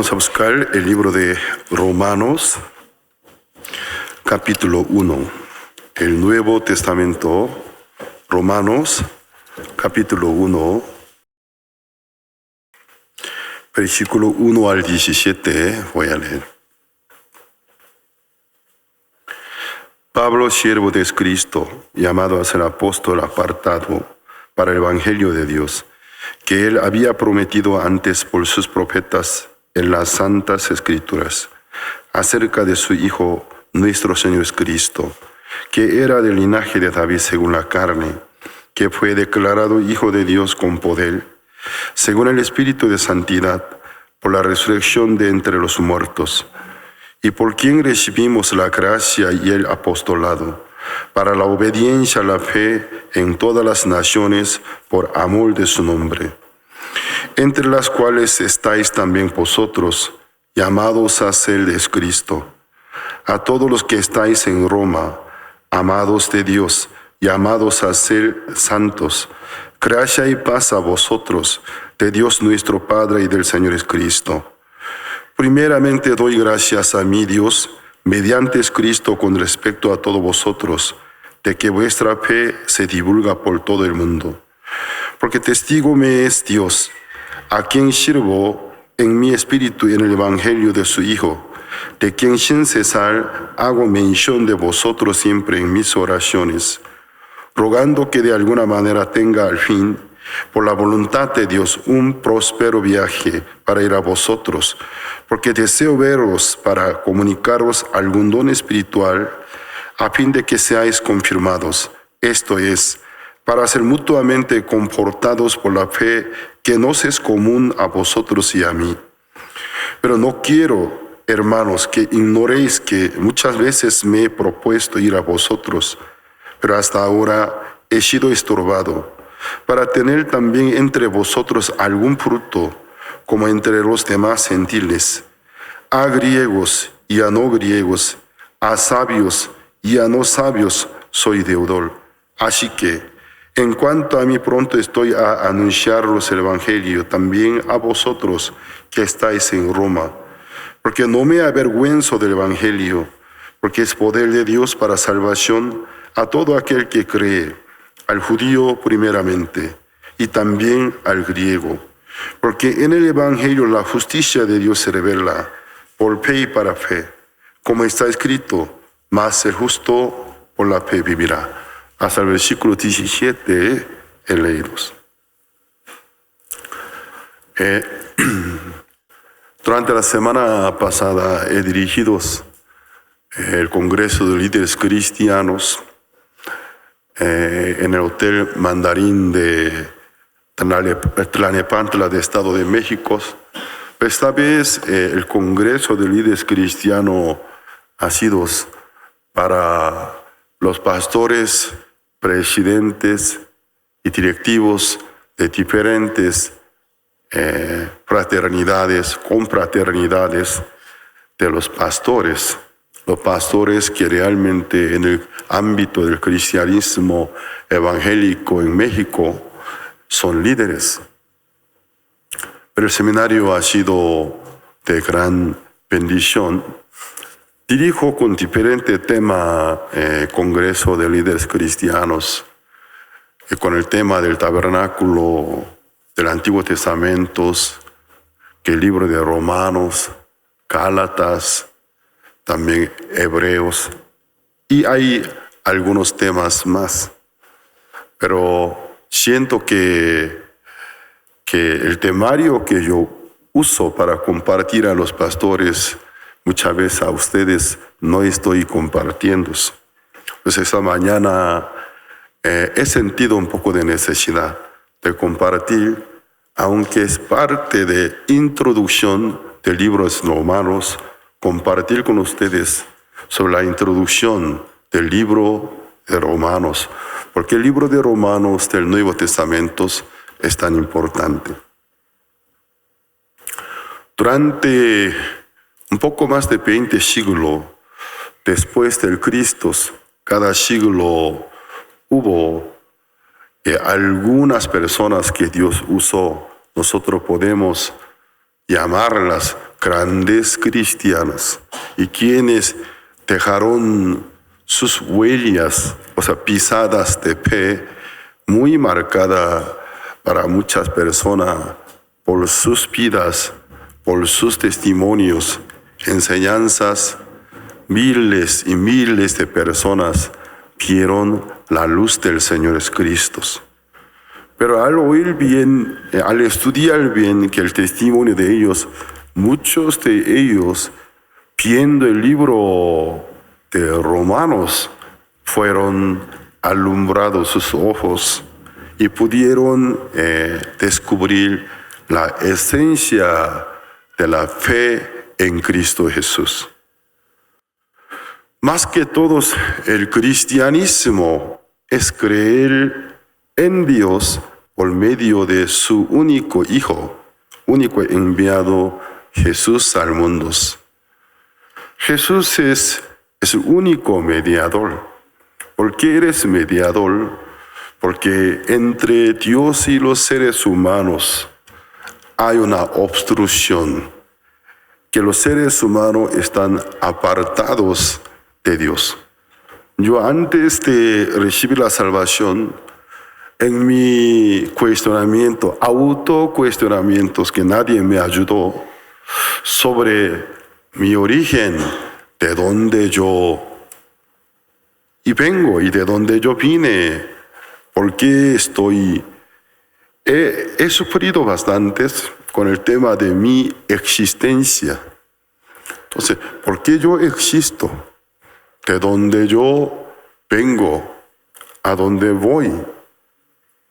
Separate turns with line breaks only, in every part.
Vamos a buscar el libro de Romanos, capítulo 1. El Nuevo Testamento, Romanos, capítulo 1, versículo 1 al 17, voy a leer. Pablo, siervo de Cristo, llamado a ser apóstol apartado para el Evangelio de Dios, que él había prometido antes por sus profetas en las santas Escrituras, acerca de su Hijo, nuestro Señor Cristo, que era del linaje de David según la carne, que fue declarado Hijo de Dios con poder, según el Espíritu de santidad, por la resurrección de entre los muertos, y por quien recibimos la gracia y el apostolado, para la obediencia a la fe en todas las naciones por amor de su nombre, entre las cuales estáis también vosotros, llamados a ser de Cristo. A todos los que estáis en Roma, amados de Dios, llamados a ser santos, gracia y paz a vosotros, de Dios nuestro Padre y del Señor Jesucristo. Primeramente doy gracias a mi Dios, mediante Cristo, con respecto a todos vosotros, de que vuestra fe se divulga por todo el mundo. Porque testigo me es Dios, a quien sirvo en mi espíritu en el Evangelio de su Hijo, de quien sin cesar hago mención de vosotros siempre en mis oraciones, rogando que de alguna manera tenga al fin, por la voluntad de Dios, un próspero viaje para ir a vosotros, porque deseo veros para comunicaros algún don espiritual, a fin de que seáis confirmados, esto es, para ser mutuamente confortados por la fe que nos es común a vosotros y a mí. Pero no quiero, hermanos, que ignoréis que muchas veces me he propuesto ir a vosotros, pero hasta ahora he sido estorbado, para tener también entre vosotros algún fruto, como entre los demás gentiles, a griegos y a no griegos, a sabios y a no sabios soy deudor. Así que, en cuanto a mí, pronto estoy a anunciaros el Evangelio también a vosotros que estáis en Roma, porque no me avergüenzo del Evangelio, porque es poder de Dios para salvación a todo aquel que cree, al judío primeramente, y también al griego, porque en el Evangelio la justicia de Dios se revela por fe y para fe, como está escrito, mas el justo por la fe vivirá. Hasta el versículo 17 he leído. Durante la semana pasada he dirigido el Congreso de Líderes Cristianos en el Hotel Mandarín de Tlalnepantla de Estado de México. Esta vez el Congreso de Líderes Cristianos ha sido para los pastores, presidentes y directivos de diferentes fraternidades, confraternidades de los pastores que realmente en el ámbito del cristianismo evangélico en México son líderes. Pero el seminario ha sido de gran bendición. Dirijo con diferente tema Congreso de Líderes Cristianos, con el tema del tabernáculo del Antiguo Testamento, que el libro de Romanos, Gálatas, también Hebreos, y hay algunos temas más. Pero siento que el temario que yo uso para compartir a los pastores, muchas veces a ustedes no estoy compartiendo. Pues esta mañana he sentido un poco de necesidad de compartir, aunque es parte de introducción del libro de Romanos, compartir con ustedes sobre la introducción del libro de Romanos, porque el libro de Romanos del Nuevo Testamento es tan importante. Durante un poco más de 20 siglos después del Cristo, cada siglo hubo algunas personas que Dios usó. Nosotros podemos llamarlas grandes cristianos y quienes dejaron sus huellas, o sea, pisadas de fe muy marcadas para muchas personas por sus vidas, por sus testimonios, enseñanzas. Miles y miles de personas vieron la luz del Señor Jesucristo. Pero al oír bien, al estudiar bien que el testimonio de ellos, muchos de ellos, viendo el libro de Romanos, fueron alumbrados sus ojos y pudieron descubrir la esencia de la fe en Cristo Jesús. Más que todos, el cristianismo es creer en Dios por medio de su único Hijo, único enviado, Jesús al mundo. Jesús es el único mediador. ¿Por qué eres mediador? Porque entre Dios y los seres humanos hay una obstrucción, que los seres humanos están apartados de Dios. Yo antes de recibir la salvación, en mi cuestionamiento, autocuestionamientos que nadie me ayudó sobre mi origen, de dónde yo vengo y de dónde yo vine, por qué estoy. He sufrido bastante con el tema de mi existencia. Entonces, ¿por qué yo existo? ¿De dónde yo vengo? ¿A dónde voy?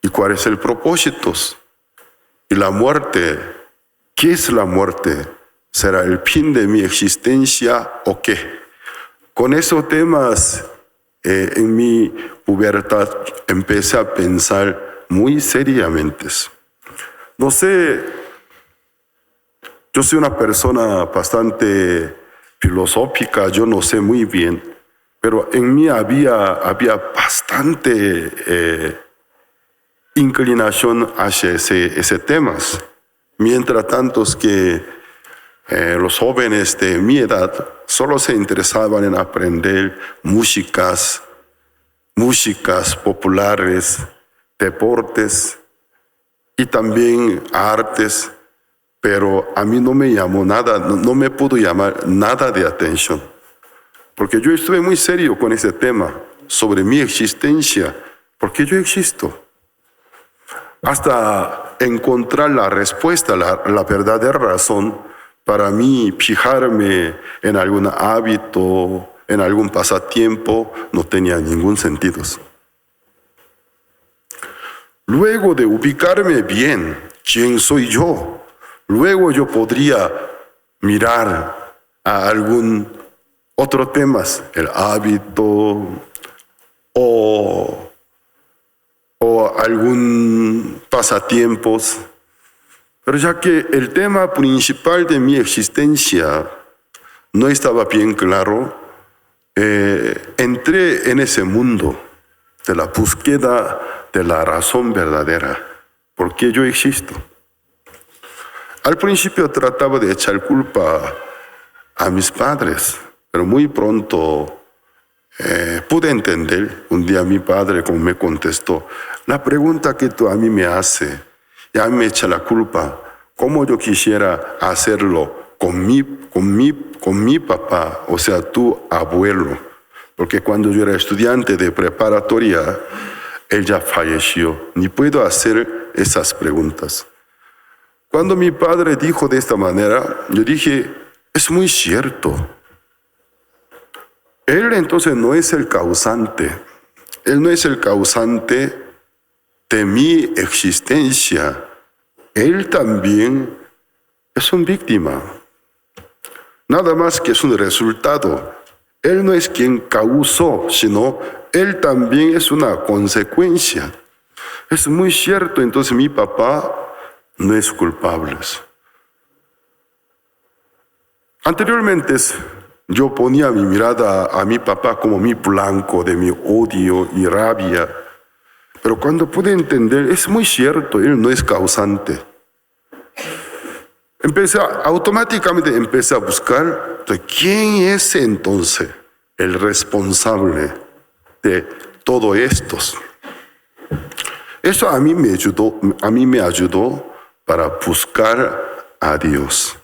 ¿Y cuál es el propósito? ¿Y la muerte? ¿Qué es la muerte? ¿Será el fin de mi existencia o qué? Con esos temas, en mi pubertad empecé a pensar muy seriamente. No sé, yo soy una persona bastante filosófica, yo no sé muy bien, pero en mí había bastante inclinación hacia ese temas. Mientras tanto que los jóvenes de mi edad solo se interesaban en aprender músicas populares, deportes y también artes, pero a mí no me llamó nada, no me pudo llamar nada de atención, porque yo estuve muy serio con ese tema sobre mi existencia, porque yo existo. Hasta encontrar la respuesta, la verdadera razón, para mí fijarme en algún hábito, en algún pasatiempo, no tenía ningún sentido. Luego de ubicarme bien, ¿quién soy yo? Luego yo podría mirar a algún otro tema, el hábito o algún pasatiempos. Pero ya que el tema principal de mi existencia no estaba bien claro, entré en ese mundo de la búsqueda de la razón verdadera, por qué yo existo. Al principio trataba de echar culpa a mis padres, pero muy pronto pude entender. Un día mi padre, como me contestó, la pregunta que tú a mí me haces, ya me echa la culpa, ¿cómo yo quisiera hacerlo con mi papá, o sea, tu abuelo? Porque cuando yo era estudiante de preparatoria, él ya falleció, ni puedo hacer esas preguntas. Cuando mi padre dijo de esta manera, yo dije, es muy cierto. Él entonces no es el causante, él no es el causante de mi existencia, él también es una víctima, nada más que es un resultado. Él no es quien causó, sino él también es una consecuencia. Es muy cierto, entonces mi papá no es culpable. Anteriormente yo ponía mi mirada a mi papá como mi blanco de mi odio y rabia, pero cuando pude entender, es muy cierto, él no es causante. Automáticamente empecé a buscar de quién es entonces el responsable de todo esto. Eso a mí me ayudó para buscar a Dios,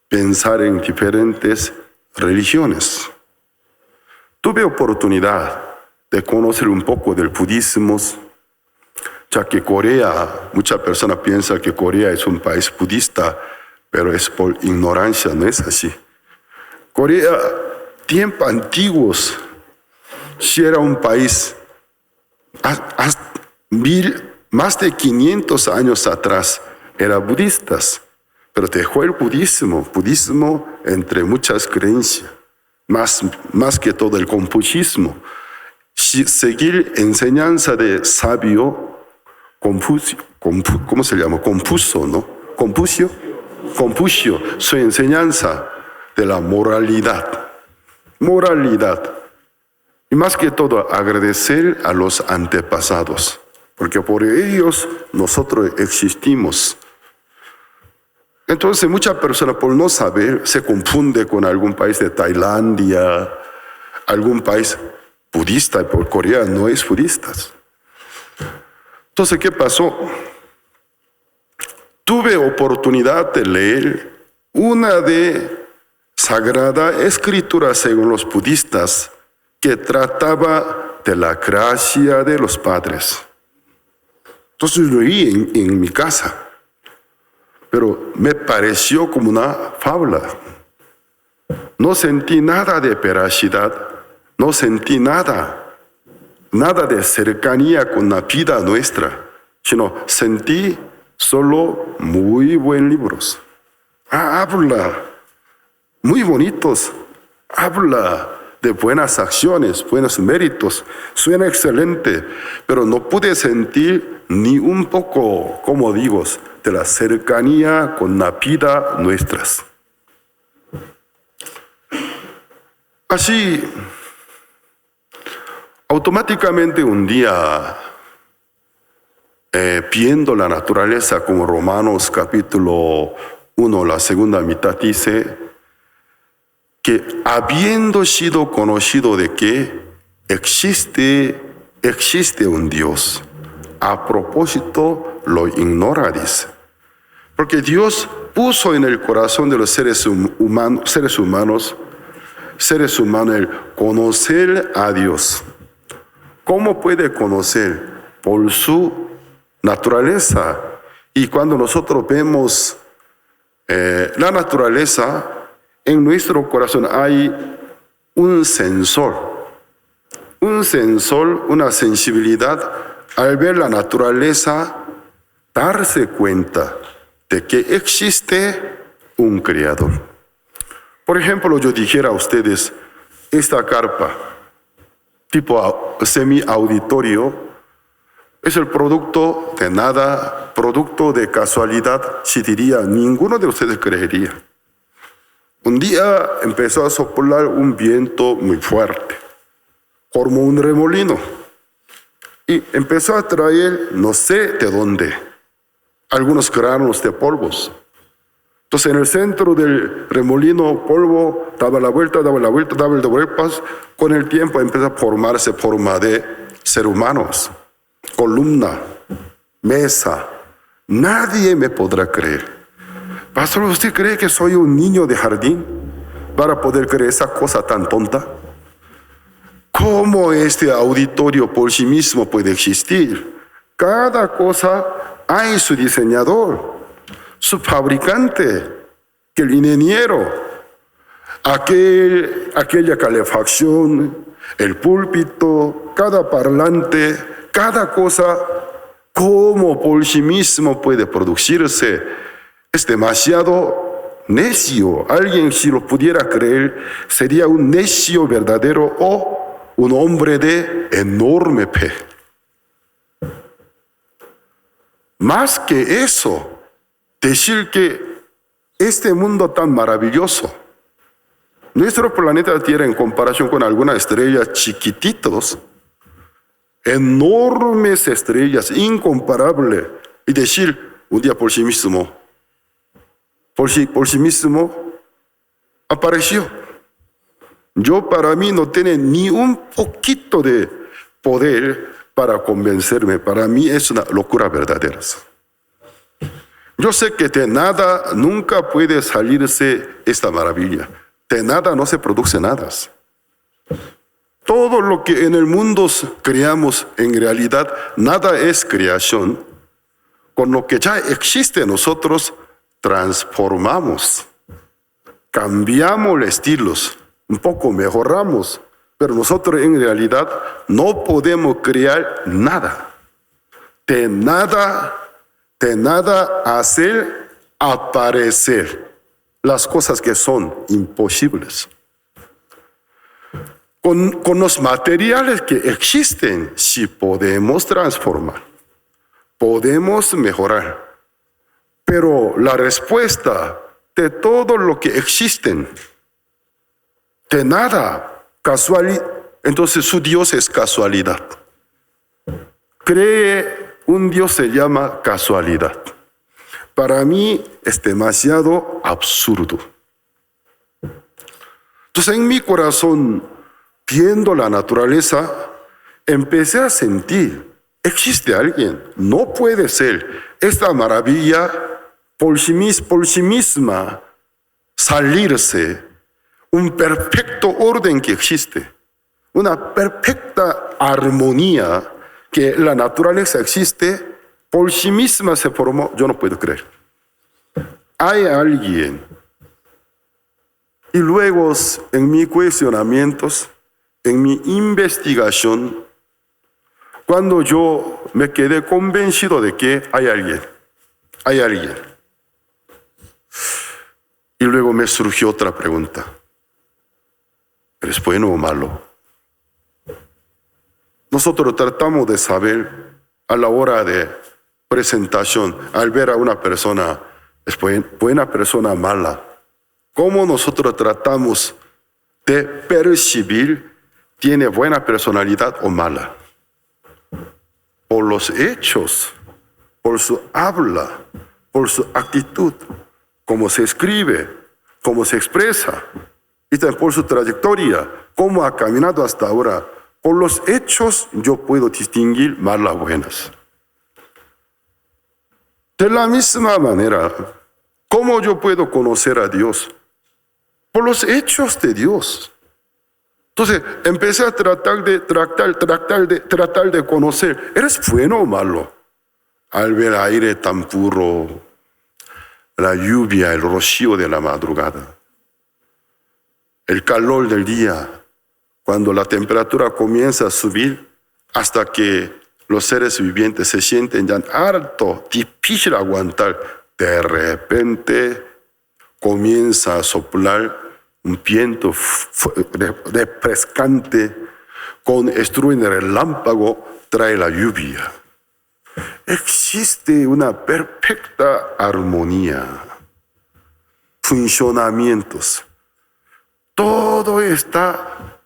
pensar en diferentes religiones. Tuve oportunidad de conocer un poco del budismo, ya que Corea, muchas personas piensan que Corea es un país budista, pero es por ignorancia, no es así. Corea, tiempos antiguos, sí era un país, más de 500 años atrás, era budistas, pero dejó el budismo entre muchas creencias, más que todo el confucianismo. Seguir enseñanza de sabio Confucio, ¿cómo se llama? Confucio, ¿no? Confucio, su enseñanza de la moralidad. Y más que todo, agradecer a los antepasados, porque por ellos nosotros existimos. Entonces, muchas personas, por no saber, se confunde con algún país de Tailandia, algún país budista, y por Corea no es budista. Entonces, ¿qué pasó? Tuve oportunidad de leer una de Sagrada Escritura según los budistas que trataba de la gracia de los padres. Entonces lo leí en mi casa, pero me pareció como una fábula. No sentí nada de veracidad, no sentí nada de cercanía con la vida nuestra, sino sentí solo muy buenos libros. Habla, muy bonitos, habla de buenas acciones, buenos méritos, suena excelente, pero no pude sentir ni un poco, como digo, de la cercanía con la vida nuestras. Así, automáticamente un día, viendo la naturaleza como Romanos capítulo 1, la segunda mitad dice que habiendo sido conocido de que existe un Dios, a propósito lo ignora, dice. Porque Dios puso en el corazón de los seres humanos el conocer a Dios. ¿Cómo puede conocer? Por su naturaleza. Y cuando nosotros vemos la naturaleza, en nuestro corazón hay un sensor, una sensibilidad al ver la naturaleza, darse cuenta de que existe un creador. Por ejemplo, yo dijera a ustedes, esta carpa, tipo semi-auditorio, es el producto de nada, producto de casualidad. Si diría, ninguno de ustedes creería. Un día empezó a soplar un viento muy fuerte, como un remolino, y empezó a traer, no sé de dónde, algunos granos de polvos. Entonces, en el centro del remolino, polvo, daba la vuelta, con el tiempo empezó a formarse forma de seres humanos, columna, mesa. Nadie me podrá creer. Pastor, ¿usted cree que soy un niño de jardín para poder creer esa cosa tan tonta? ¿Cómo este auditorio por sí mismo puede existir? Cada cosa hay su diseñador, su fabricante, que el ingeniero, aquella calefacción, el púlpito, cada parlante, cada cosa, ¿cómo por sí mismo puede producirse? Es demasiado necio. Alguien, si lo pudiera creer, sería un necio verdadero o un hombre de enorme fe. Más que eso, decir que este mundo tan maravilloso, nuestro planeta Tierra en comparación con algunas estrellas chiquititos, enormes estrellas, incomparables, y decir un día por sí mismo, por sí mismo apareció. Para mí no tiene ni un poquito de poder para convencerme. Para mí es una locura verdadera. Yo sé que de nada nunca puede salirse esta maravilla. De nada no se produce nada. Todo lo que en el mundo creamos, en realidad, nada es creación. Con lo que ya existe nosotros, transformamos, cambiamos los estilos, un poco mejoramos, pero nosotros en realidad no podemos crear nada. De nada hacer aparecer las cosas que son imposibles. Con los materiales que existen, sí podemos transformar, podemos mejorar. Pero la respuesta de todo lo que existen, de nada, casualidad, entonces su Dios es casualidad. Cree un Dios se llama casualidad. Para mí es demasiado absurdo. Entonces en mi corazón, viendo la naturaleza, empecé a sentir, existe alguien, no puede ser esta maravilla por sí misma salirse, un perfecto orden que existe, una perfecta armonía que la naturaleza existe, por sí misma se formó. Yo no puedo creer. Hay alguien. Y luego en mis cuestionamientos, en mi investigación, cuando yo me quedé convencido de que hay alguien. Y luego me surgió otra pregunta. ¿Eres bueno o malo? Nosotros tratamos de saber a la hora de presentación, al ver a una persona, ¿es buena persona o mala? ¿Cómo nosotros tratamos de percibir tiene buena personalidad o mala? Por los hechos, por su habla, por su actitud, cómo se escribe, cómo se expresa, y también por su trayectoria, cómo ha caminado hasta ahora. Por los hechos yo puedo distinguir malas o buenas. De la misma manera, ¿cómo yo puedo conocer a Dios? Por los hechos de Dios. Entonces empecé a tratar de conocer, ¿eres bueno o malo? Al ver el aire tan puro, la lluvia, el rocío de la madrugada, el calor del día, cuando la temperatura comienza a subir hasta que los seres vivientes se sienten ya harto, difícil aguantar, de repente comienza a soplar un viento refrescante con estruendo relámpago, trae la lluvia. Existe una perfecta armonía, funcionamientos. Todo está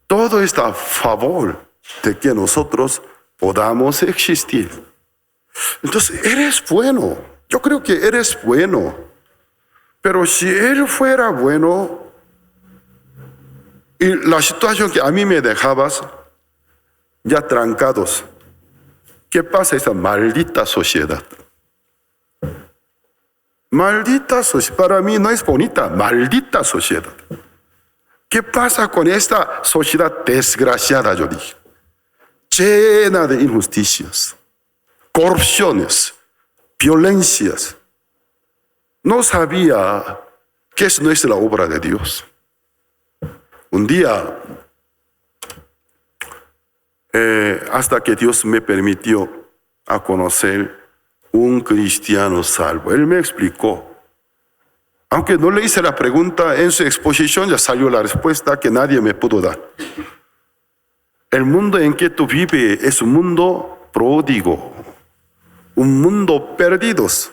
a favor de que nosotros podamos existir. Entonces, eres bueno. Yo creo que eres bueno. Pero si Él fuera bueno, y la situación que a mí me dejabas ya trancados, ¿qué pasa esta maldita sociedad? Maldita sociedad, para mí no es bonita, maldita sociedad. ¿Qué pasa con esta sociedad desgraciada, yo dije? Llena de injusticias, corrupciones, violencias. No sabía que eso no es la obra de Dios. Un día, hasta que Dios me permitió a conocer un cristiano salvo, Él me explicó. Aunque no le hice la pregunta, en su exposición ya salió la respuesta que nadie me pudo dar. El mundo en que tú vives es un mundo pródigo, un mundo perdidos.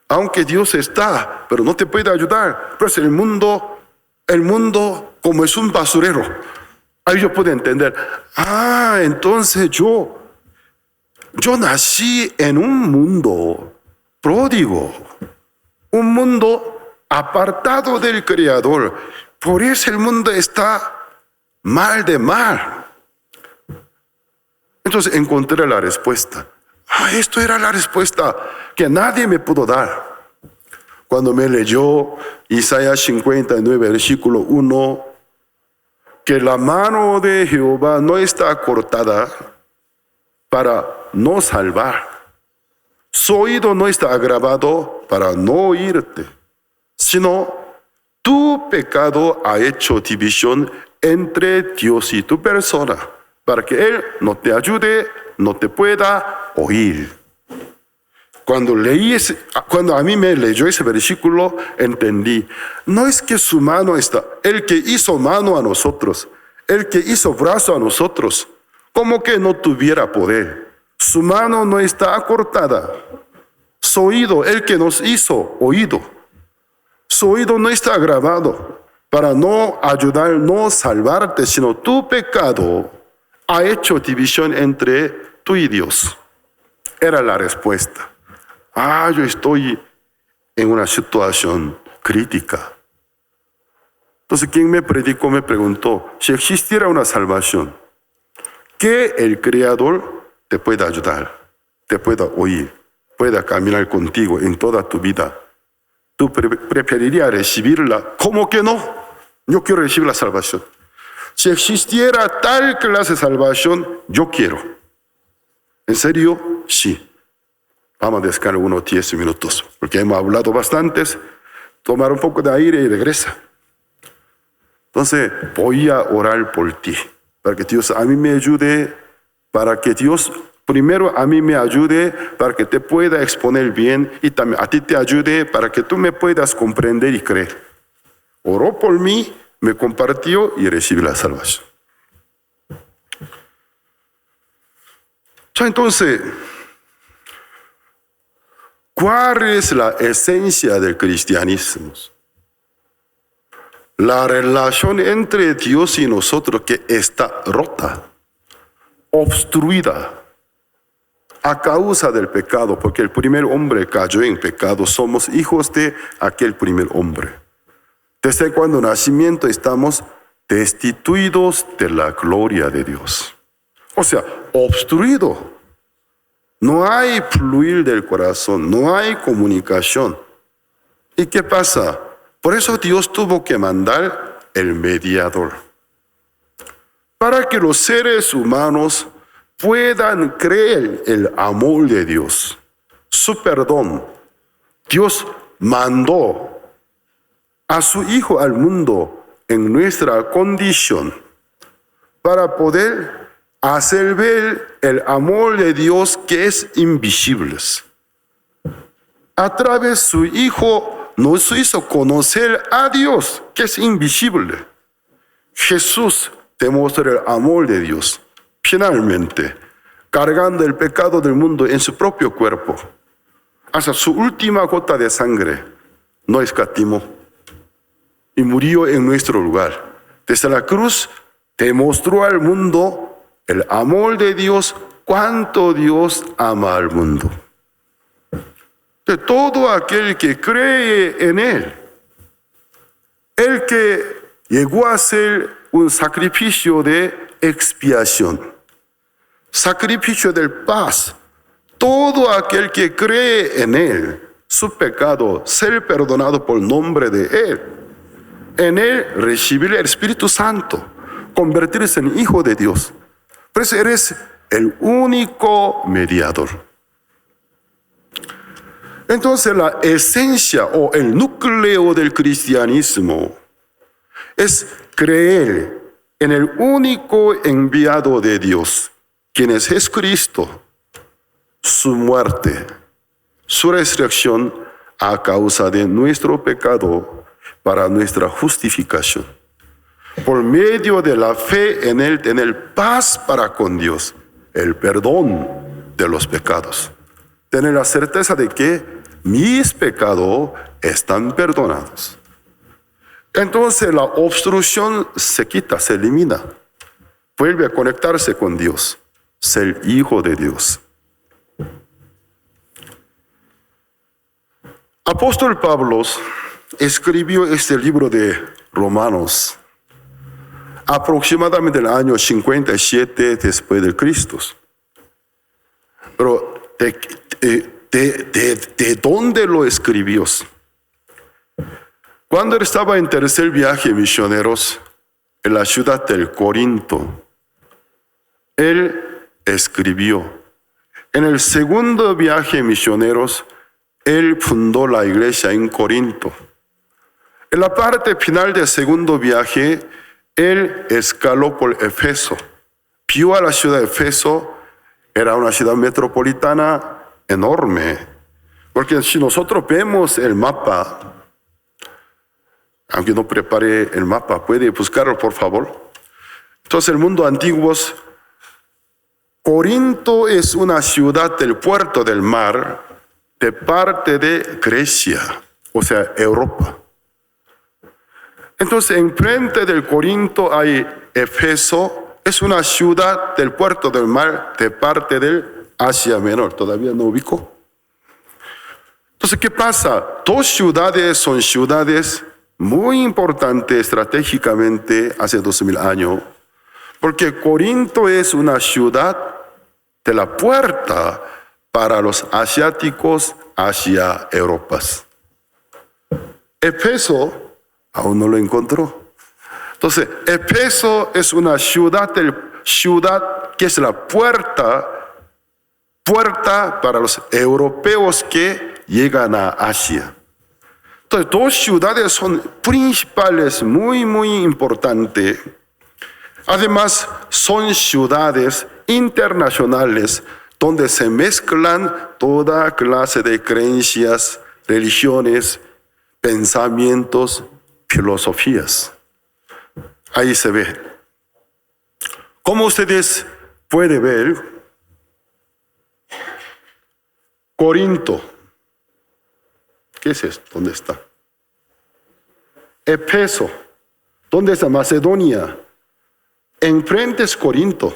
Aunque Dios está, pero no te puede ayudar. Pues el mundo como es un basurero. Ahí yo puedo entender. Entonces yo nací en un mundo pródigo. un mundo apartado del Creador. Por eso el mundo está mal de mal. Entonces encontré la respuesta. Esto era la respuesta que nadie me pudo dar. Cuando me leyó Isaías 59, versículo 1, que la mano de Jehová no está cortada para no salvar. Su oído no está agravado para no oírte, sino tu pecado ha hecho división entre Dios y tu persona, para que Él no te ayude, no te pueda oír. Cuando a mí me leyó ese versículo, entendí, no es que su mano está, el que hizo mano a nosotros, el que hizo brazo a nosotros, como que no tuviera poder. Su mano no está acortada. Su oído, el que nos hizo oído, su oído no está agravado para no ayudar, no salvarte, sino tu pecado ha hecho división entre tú y Dios. Era la respuesta. Yo estoy en una situación crítica. Entonces, quien me predicó me preguntó, si existiera una salvación, que el Creador te pueda ayudar, te pueda oír, pueda caminar contigo en toda tu vida, ¿tú preferirías recibirla? ¿Cómo que no? Yo quiero recibir la salvación. Si existiera tal clase de salvación, yo quiero. ¿En serio? Sí. Vamos a descansar unos 10 minutos, porque hemos hablado bastantes. Tomar un poco de aire y regresa. Entonces, voy a orar por ti, para que Dios a mí me ayude, para que Dios primero a mí me ayude, para que te pueda exponer bien, y también a ti te ayude, para que tú me puedas comprender y creer. Oró por mí, me compartió y recibí la salvación. Entonces, ¿cuál es la esencia del cristianismo? La relación entre Dios y nosotros que está rota, obstruida a causa del pecado, porque el primer hombre cayó en pecado, somos hijos de aquel primer hombre. Desde cuando nacimiento estamos destituidos de la gloria de Dios. O sea, obstruido. No hay fluir del corazón, no hay comunicación. ¿Y qué pasa? Por eso Dios tuvo que mandar el mediador. Para que los seres humanos puedan creer el amor de Dios, su perdón. Dios mandó a su Hijo al mundo en nuestra condición para poder hacer ver el amor de Dios que es invisible. A través de su Hijo nos hizo conocer a Dios que es invisible. Jesús demostró el amor de Dios, finalmente, cargando el pecado del mundo en su propio cuerpo. Hasta su última gota de sangre no escatimó y murió en nuestro lugar. Desde la cruz demostró al mundo el amor de Dios, cuánto Dios ama al mundo. De todo aquel que cree en Él, el que llegó a ser un sacrificio de expiación, sacrificio de paz. Todo aquel que cree en Él, su pecado, ser perdonado por el nombre de Él, en Él recibir el Espíritu Santo, convertirse en hijo de Dios. Por eso eres el único mediador. Entonces la esencia o el núcleo del cristianismo es creer en el único enviado de Dios, quien es Jesucristo, su muerte, su resurrección a causa de nuestro pecado para nuestra justificación. Por medio de la fe en Él, tener paz para con Dios, el perdón de los pecados. Tener la certeza de que mis pecados están perdonados. Entonces la obstrucción se quita, se elimina. Vuelve a conectarse con Dios, ser hijo de Dios. Apóstol Pablo escribió este libro de Romanos aproximadamente en el año 57 después de Cristo. Pero ¿de dónde lo escribió? Cuando él estaba en tercer viaje misioneros en la ciudad del Corinto, él escribió. En el segundo viaje misioneros, él fundó la iglesia en Corinto. En la parte final del segundo viaje, él escaló por Éfeso. Vio a la ciudad de Éfeso, era una ciudad metropolitana enorme. Porque si nosotros vemos el mapa, aunque no prepare el mapa, ¿puede buscarlo por favor? Entonces el mundo antiguo, Corinto es una ciudad del puerto del mar, de parte de Grecia, o sea, Europa. Entonces, enfrente del Corinto hay Éfeso, es una ciudad del puerto del mar de parte del Asia Menor. ¿Todavía no ubico? Entonces, ¿qué pasa? Dos ciudades son ciudades muy importantes estratégicamente hace 2000 años, porque Corinto es una ciudad de la puerta para los asiáticos hacia Europa. Éfeso aún no lo encontró. Entonces, Éfeso es una ciudad que es la puerta para los europeos que llegan a Asia. Entonces, dos ciudades son principales, muy, muy importantes. Además, son ciudades internacionales donde se mezclan toda clase de creencias, religiones, pensamientos, filosofías. Ahí se ve. Como ustedes pueden ver, Corinto. ¿Qué es esto? ¿Dónde está? Éfeso. ¿Dónde está? Macedonia. Enfrente es Corinto.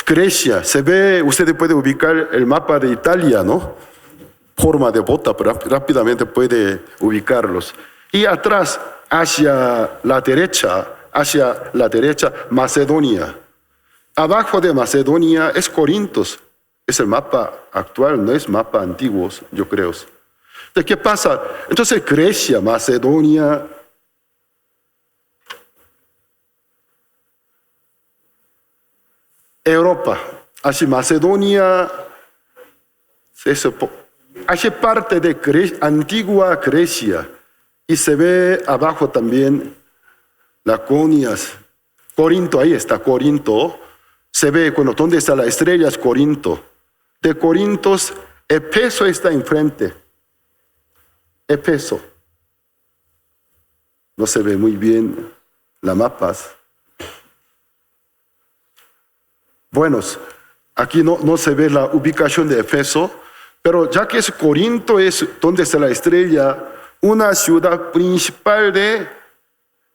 Grecia. Se ve, usted puede ubicar el mapa de Italia, ¿no? Forma de bota, pero rápidamente puede ubicarlos. Y atrás, hacia la derecha, Macedonia. Abajo de Macedonia es Corinto. Es el mapa actual, no es mapa antiguo, yo creo. ¿De qué pasa? Entonces Grecia, Macedonia, Europa, hacia Macedonia, hace parte de antigua Grecia y se ve abajo también Laconias, Corinto, ahí está Corinto, se ve ¿dónde está la estrella? Es Corinto. De Corinto, Éfeso está enfrente. Éfeso. No se ve muy bien las mapas. Bueno, aquí no se ve la ubicación de Éfeso, pero ya que es Corinto, es donde está la estrella, una ciudad principal de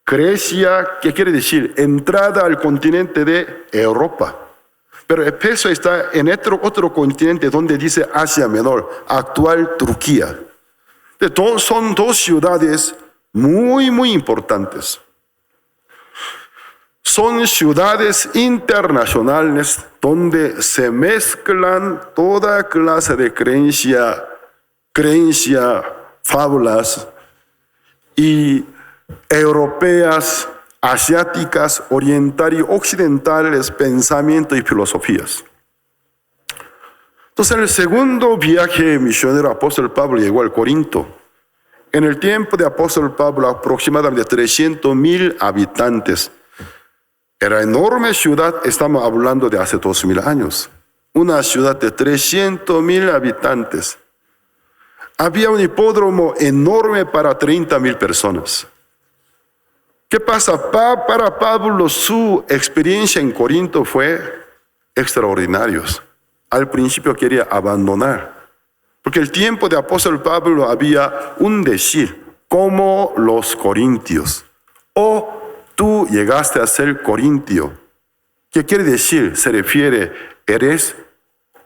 Grecia, ¿qué quiere decir? Entrada al continente de Europa. Pero Éfeso está en otro continente donde dice Asia Menor, actual Turquía. Son dos ciudades muy, muy importantes. Son ciudades internacionales donde se mezclan toda clase de creencia, fábulas y europeas, asiáticas, orientales, occidentales, pensamientos y filosofías. Entonces, en el segundo viaje misionero, apóstol Pablo llegó al Corinto. En el tiempo de apóstol Pablo, aproximadamente 300,000 habitantes. Era enorme ciudad, estamos hablando de hace 2000 años. Una ciudad de 300,000 habitantes. Había un hipódromo enorme para 30,000 personas. ¿Qué pasa? Para Pablo, su experiencia en Corinto fue extraordinaria. Al principio quería abandonar, porque el tiempo de apóstol Pablo había un decir, como los corintios, o tú llegaste a ser corintio. ¿Qué quiere decir? Se refiere, eres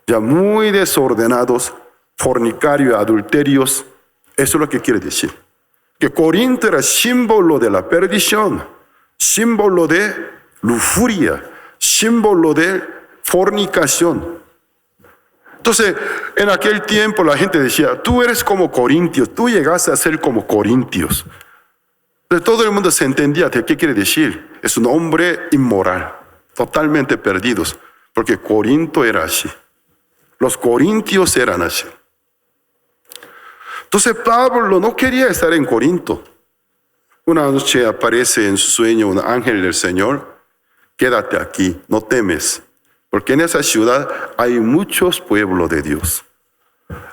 ya muy desordenados, fornicario, adulterios. Eso es lo que quiere decir. Que Corinto era símbolo de la perdición, símbolo de lujuria, símbolo de fornicación. Entonces, en aquel tiempo la gente decía, tú eres como Corintios, tú llegaste a ser como Corintios. Pero todo el mundo se entendía de qué quiere decir. Es un hombre inmoral, totalmente perdidos, porque Corinto era así. Los corintios eran así. Entonces Pablo no quería estar en Corinto. Una noche aparece en su sueño un ángel del Señor. Quédate aquí, no temes, porque en esa ciudad hay muchos pueblos de Dios.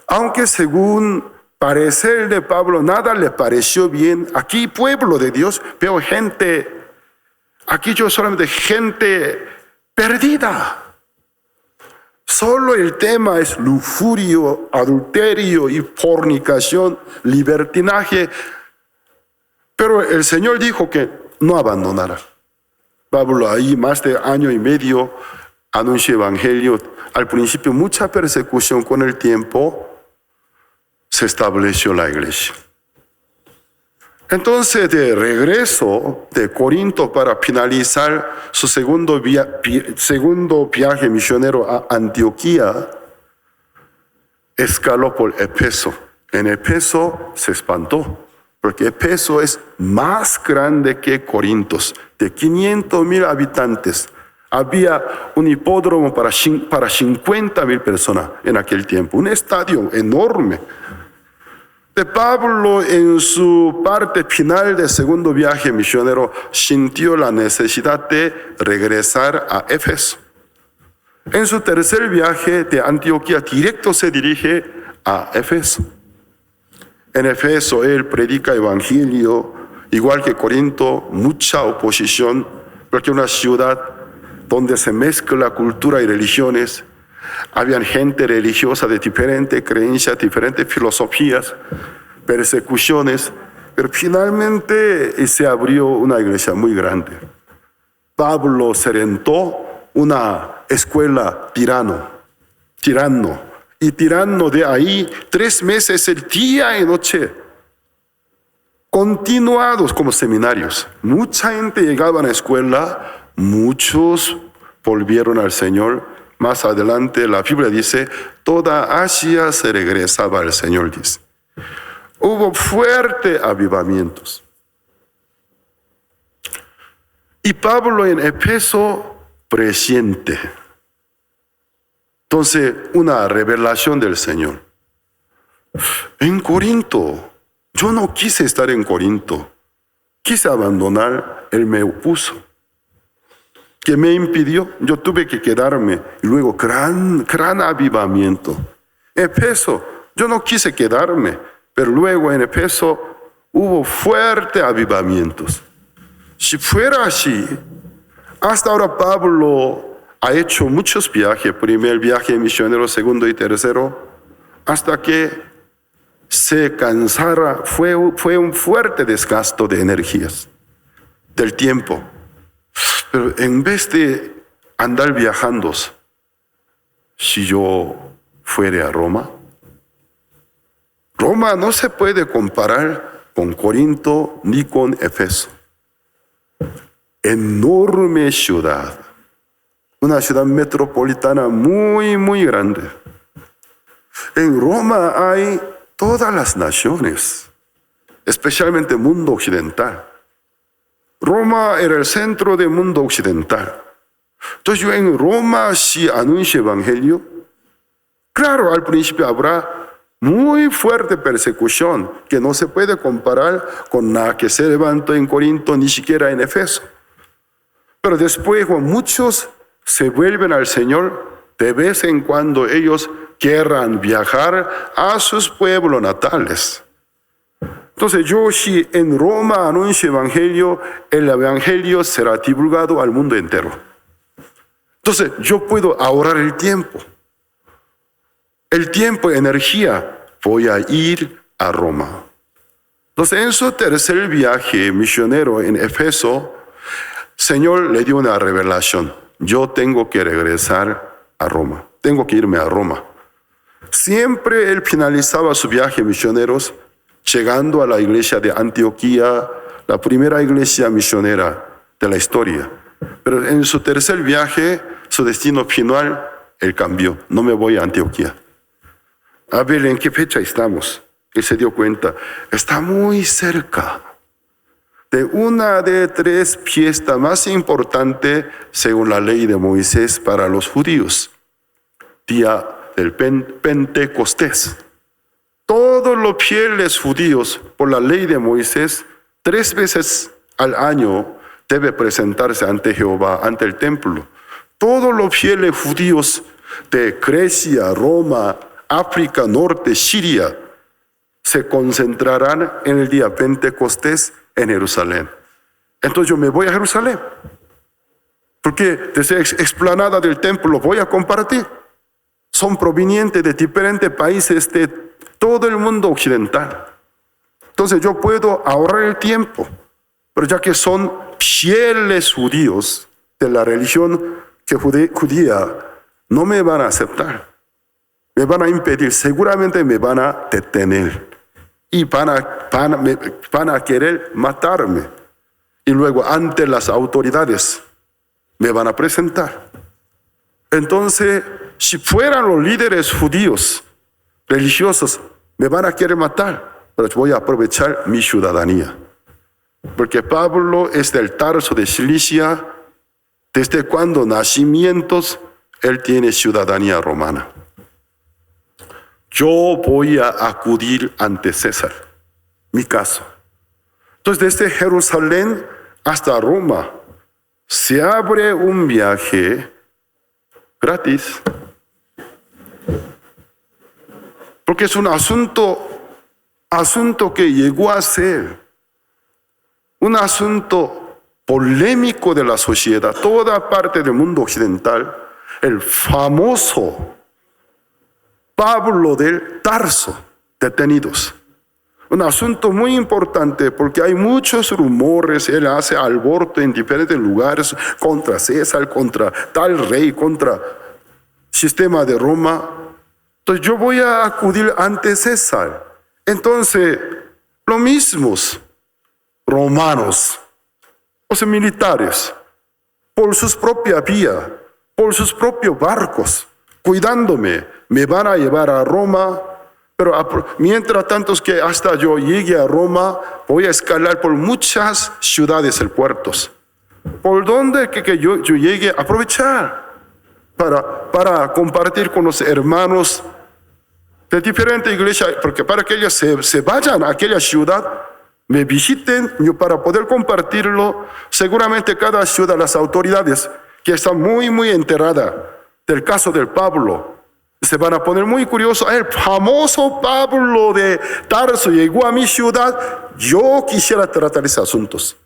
Aunque según parecer de Pablo nada le pareció bien, aquí pueblo de Dios, veo gente, aquí yo solamente gente perdida. Solo el tema es lujurio, adulterio y fornicación, libertinaje. Pero el Señor dijo que no abandonara. Pablo ahí más de año y medio anuncia evangelio. Al principio mucha persecución, con el tiempo se estableció la iglesia. Entonces, de regreso de Corinto para finalizar su segundo viaje misionero a Antioquía, escaló por Éfeso. En Éfeso se espantó, porque Éfeso es más grande que Corintos, de 500,000 habitantes. Había un hipódromo para 50,000 personas en aquel tiempo, un estadio enorme. De Pablo, en su parte final del segundo viaje misionero, sintió la necesidad de regresar a Éfeso. En su tercer viaje de Antioquía, directo se dirige a Éfeso. En Éfeso él predica evangelio, igual que Corinto, mucha oposición, porque es una ciudad donde se mezcla cultura y religiones. Habían gente religiosa de diferentes creencias, diferentes filosofías, persecuciones, pero finalmente se abrió una iglesia muy grande. Pablo se rentó una escuela tirano, y tirando de ahí 3 meses, el día y noche, continuados como seminarios. Mucha gente llegaba a la escuela, muchos volvieron al Señor. Más adelante la Biblia dice, toda Asia se regresaba al Señor, dice. Hubo fuertes avivamientos. Y Pablo en Éfeso presiente. Entonces, una revelación del Señor. En Corinto, yo no quise estar en Corinto. Quise abandonar, Él me opuso. Que me impidió, yo tuve que quedarme. Y luego, gran avivamiento. Éfeso, yo no quise quedarme, pero luego en Éfeso hubo fuertes avivamientos. Si fuera así, hasta ahora Pablo ha hecho muchos viajes, primer viaje misionero, segundo y tercero, hasta que se cansara, fue un fuerte desgaste de energías, del tiempo. Pero en vez de andar viajando, si yo fuera a Roma, Roma no se puede comparar con Corinto ni con Éfeso. Enorme ciudad, una ciudad metropolitana muy, muy grande. En Roma hay todas las naciones, especialmente el mundo occidental. Roma era el centro del mundo occidental. Entonces yo en Roma si anuncio evangelio, claro, al principio habrá muy fuerte persecución que no se puede comparar con la que se levantó en Corinto, ni siquiera en Éfeso. Pero después, cuando muchos se vuelven al Señor, de vez en cuando ellos quieran viajar a sus pueblos natales. Entonces yo si en Roma anuncio evangelio, el evangelio será divulgado al mundo entero. Entonces yo puedo ahorrar el tiempo. El tiempo y energía, voy a ir a Roma. Entonces en su tercer viaje misionero en Éfeso, Señor le dio una revelación. Yo tengo que regresar a Roma. Tengo que irme a Roma. Siempre él finalizaba su viaje misioneros llegando a la iglesia de Antioquía, la primera iglesia misionera de la historia. Pero en su tercer viaje, su destino final, él cambió. No me voy a Antioquía. A ver, ¿en qué fecha estamos? Él se dio cuenta, está muy cerca de una de 3 fiestas más importantes según la ley de Moisés para los judíos. Día del Pentecostés. Todos los fieles judíos, por la ley de Moisés, 3 veces al año debe presentarse ante Jehová, ante el templo. Todos los fieles judíos de Grecia, Roma, África Norte, Siria, se concentrarán en el día Pentecostés en Jerusalén. Entonces yo me voy a Jerusalén, porque desde explanada del templo voy a compartir. Son provenientes de diferentes países de todo el mundo occidental. Entonces yo puedo ahorrar el tiempo, pero ya que son fieles judíos de la religión judía, no me van a aceptar. Me van a impedir, seguramente me van a detener y van a querer matarme. Y luego ante las autoridades me van a presentar. Entonces, si fueran los líderes judíos religiosos, me van a querer matar, pero voy a aprovechar mi ciudadanía. Porque Pablo es del Tarso de Cilicia, desde cuando nacimientos, él tiene ciudadanía romana. Yo voy a acudir ante César, mi caso. Entonces, desde Jerusalén hasta Roma, se abre un viaje gratis. Porque es un asunto que llegó a ser un asunto polémico de la sociedad, toda parte del mundo occidental, el famoso Pablo del Tarso, detenidos. Un asunto muy importante porque hay muchos rumores, él hace alboroto en diferentes lugares contra César, contra tal rey, contra el sistema de Roma. Entonces yo voy a acudir ante César. Entonces, los mismos romanos, los militares, por sus propias vías, por sus propios barcos, cuidándome, me van a llevar a Roma, pero mientras tanto que hasta yo llegue a Roma, voy a escalar por muchas ciudades y puertos. Por donde que yo llegue a aprovechar para compartir con los hermanos de diferentes iglesias, porque para que ellos se vayan a aquella ciudad, me visiten, yo para poder compartirlo, seguramente cada ciudad, las autoridades que están muy enteradas del caso del Pablo, se van a poner muy curiosos. El famoso Pablo de Tarso llegó a mi ciudad, yo quisiera tratar esos asuntos.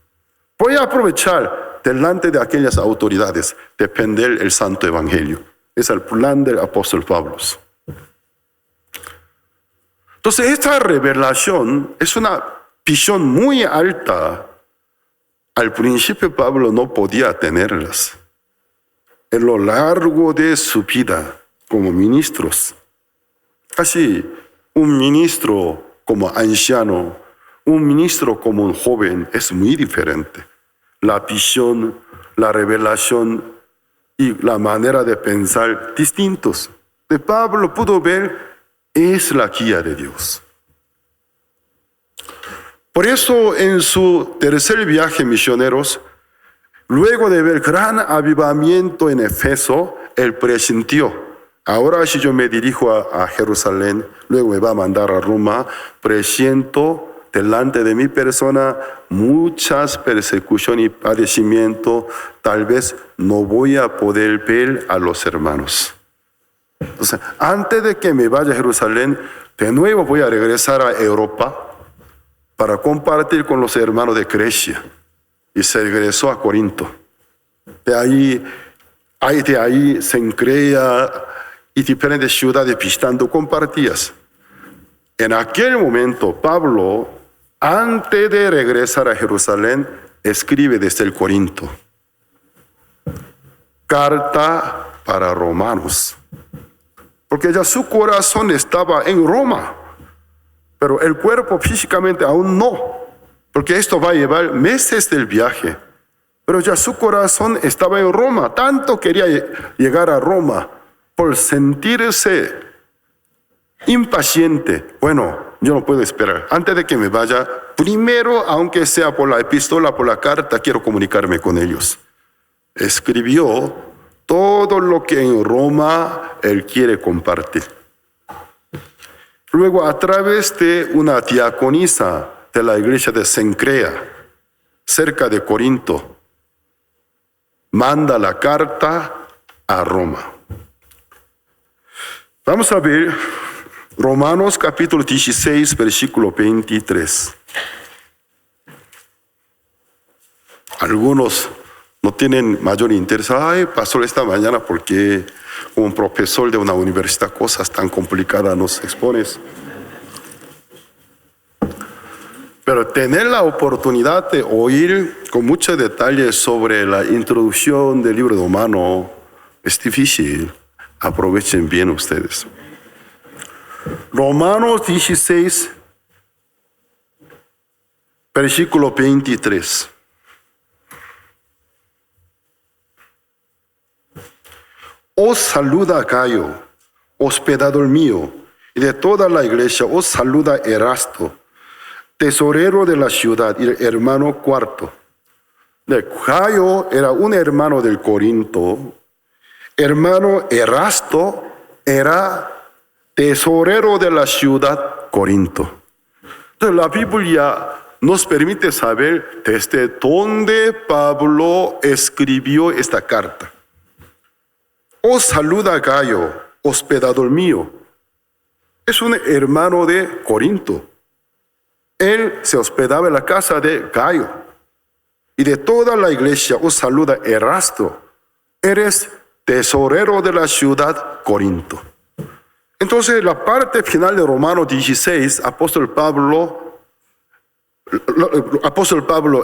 Voy a aprovechar delante de aquellas autoridades, defender el santo evangelio. Es el plan del apóstol Pablo. Entonces, esta revelación es una visión muy alta. Al principio Pablo no podía tenerlas. En lo largo de su vida como ministros, casi un ministro como anciano, un ministro como un joven es muy diferente. La visión, la revelación y la manera de pensar distintos. De Pablo pudo ver, es la guía de Dios. Por eso en su tercer viaje misioneros, luego de ver gran avivamiento en Éfeso, él presintió, ahora si yo me dirijo a Jerusalén, luego me va a mandar a Roma, presiento delante de mi persona muchas persecuciones y padecimientos, tal vez no voy a poder ver a los hermanos. Entonces, antes de que me vaya a Jerusalén, de nuevo voy a regresar a Europa para compartir con los hermanos de Grecia. Y se regresó a Corinto. De ahí Cencrea y diferentes ciudades visitando compartidas. En aquel momento, Pablo, antes de regresar a Jerusalén, escribe desde el Corinto. Carta para romanos. porque ya su corazón estaba en Roma, pero el cuerpo físicamente aún no, porque esto va a llevar meses del viaje. Pero ya su corazón estaba en Roma, tanto quería llegar a Roma por sentirse impaciente. Bueno, yo no puedo esperar. Antes de que me vaya, primero, aunque sea por la epístola, por la carta, quiero comunicarme con ellos. Escribió todo lo que en Roma él quiere compartir. Luego, a través de una diaconisa de la iglesia de Cencrea, cerca de Corinto, manda la carta a Roma. Vamos a ver Romanos capítulo 16, versículo 23. Algunos no tienen mayor interés. Ay, pastor, esta mañana, porque como un profesor de una universidad cosas tan complicadas nos expones. Pero tener la oportunidad de oír con mucho detalle sobre la introducción del libro de Romanos es difícil. Aprovechen bien ustedes. Romanos 16, versículo 23. Os saluda Gayo, hospedador mío, y de toda la iglesia os saluda Erasto, tesorero de la ciudad y el hermano Cuarto. Gayo era un hermano del Corinto. Hermano Erasto era tesorero de la ciudad Corinto. Entonces la Biblia nos permite saber desde dónde Pablo escribió esta carta. Os saluda Gayo, hospedador mío. Es un hermano de Corinto. Él se hospedaba en la casa de Gayo. Y de toda la iglesia os saluda Erasto. Eres tesorero de la ciudad Corinto. Entonces, la parte final de Romanos 16, apóstol Pablo